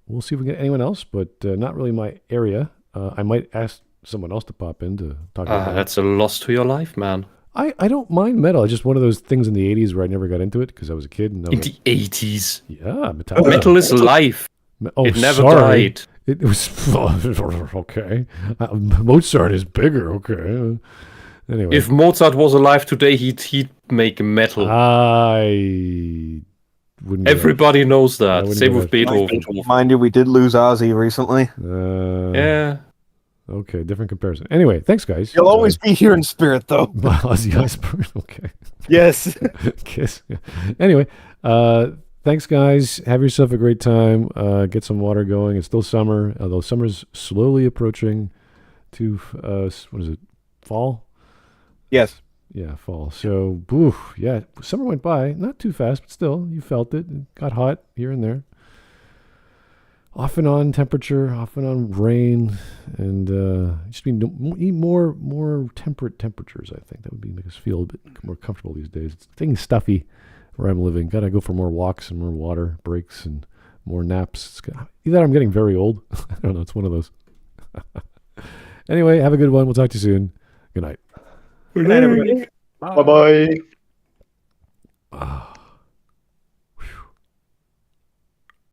We'll see if we get anyone else, but not really my area. I might ask someone else to pop in to talk about that. That's a loss to your life, man. I don't mind metal. It's just one of those things in the 80s where I never got into it because I was a kid. And in the 80s? Yeah. Metal is life. It never died. It was... Okay. Mozart is bigger. Okay. Anyway. If Mozart was alive today, he'd make metal. I wouldn't... Everybody knows that. Same with Beethoven. Mind you, we did lose Ozzy recently. Yeah. Okay, different comparison. Anyway, thanks, guys. You'll always be here in spirit, though. Ozzy Osbourne, okay. Yes. Kiss. Anyway, thanks, guys. Have yourself a great time. Get some water going. It's still summer, although summer's slowly approaching to, what is it, fall? Yes. Yeah, fall. So, summer went by. Not too fast, but still, you felt it. It got hot here and there. Off and on temperature, off and on rain, and just need more temperate temperatures. I think that would make us feel a bit more comfortable these days. It's getting stuffy where I'm living. Got to go for more walks and more water breaks and more naps. Either I'm getting very old. I don't know. It's one of those. Anyway, have a good one. We'll talk to you soon. Good night. Good night, everybody. Bye-bye.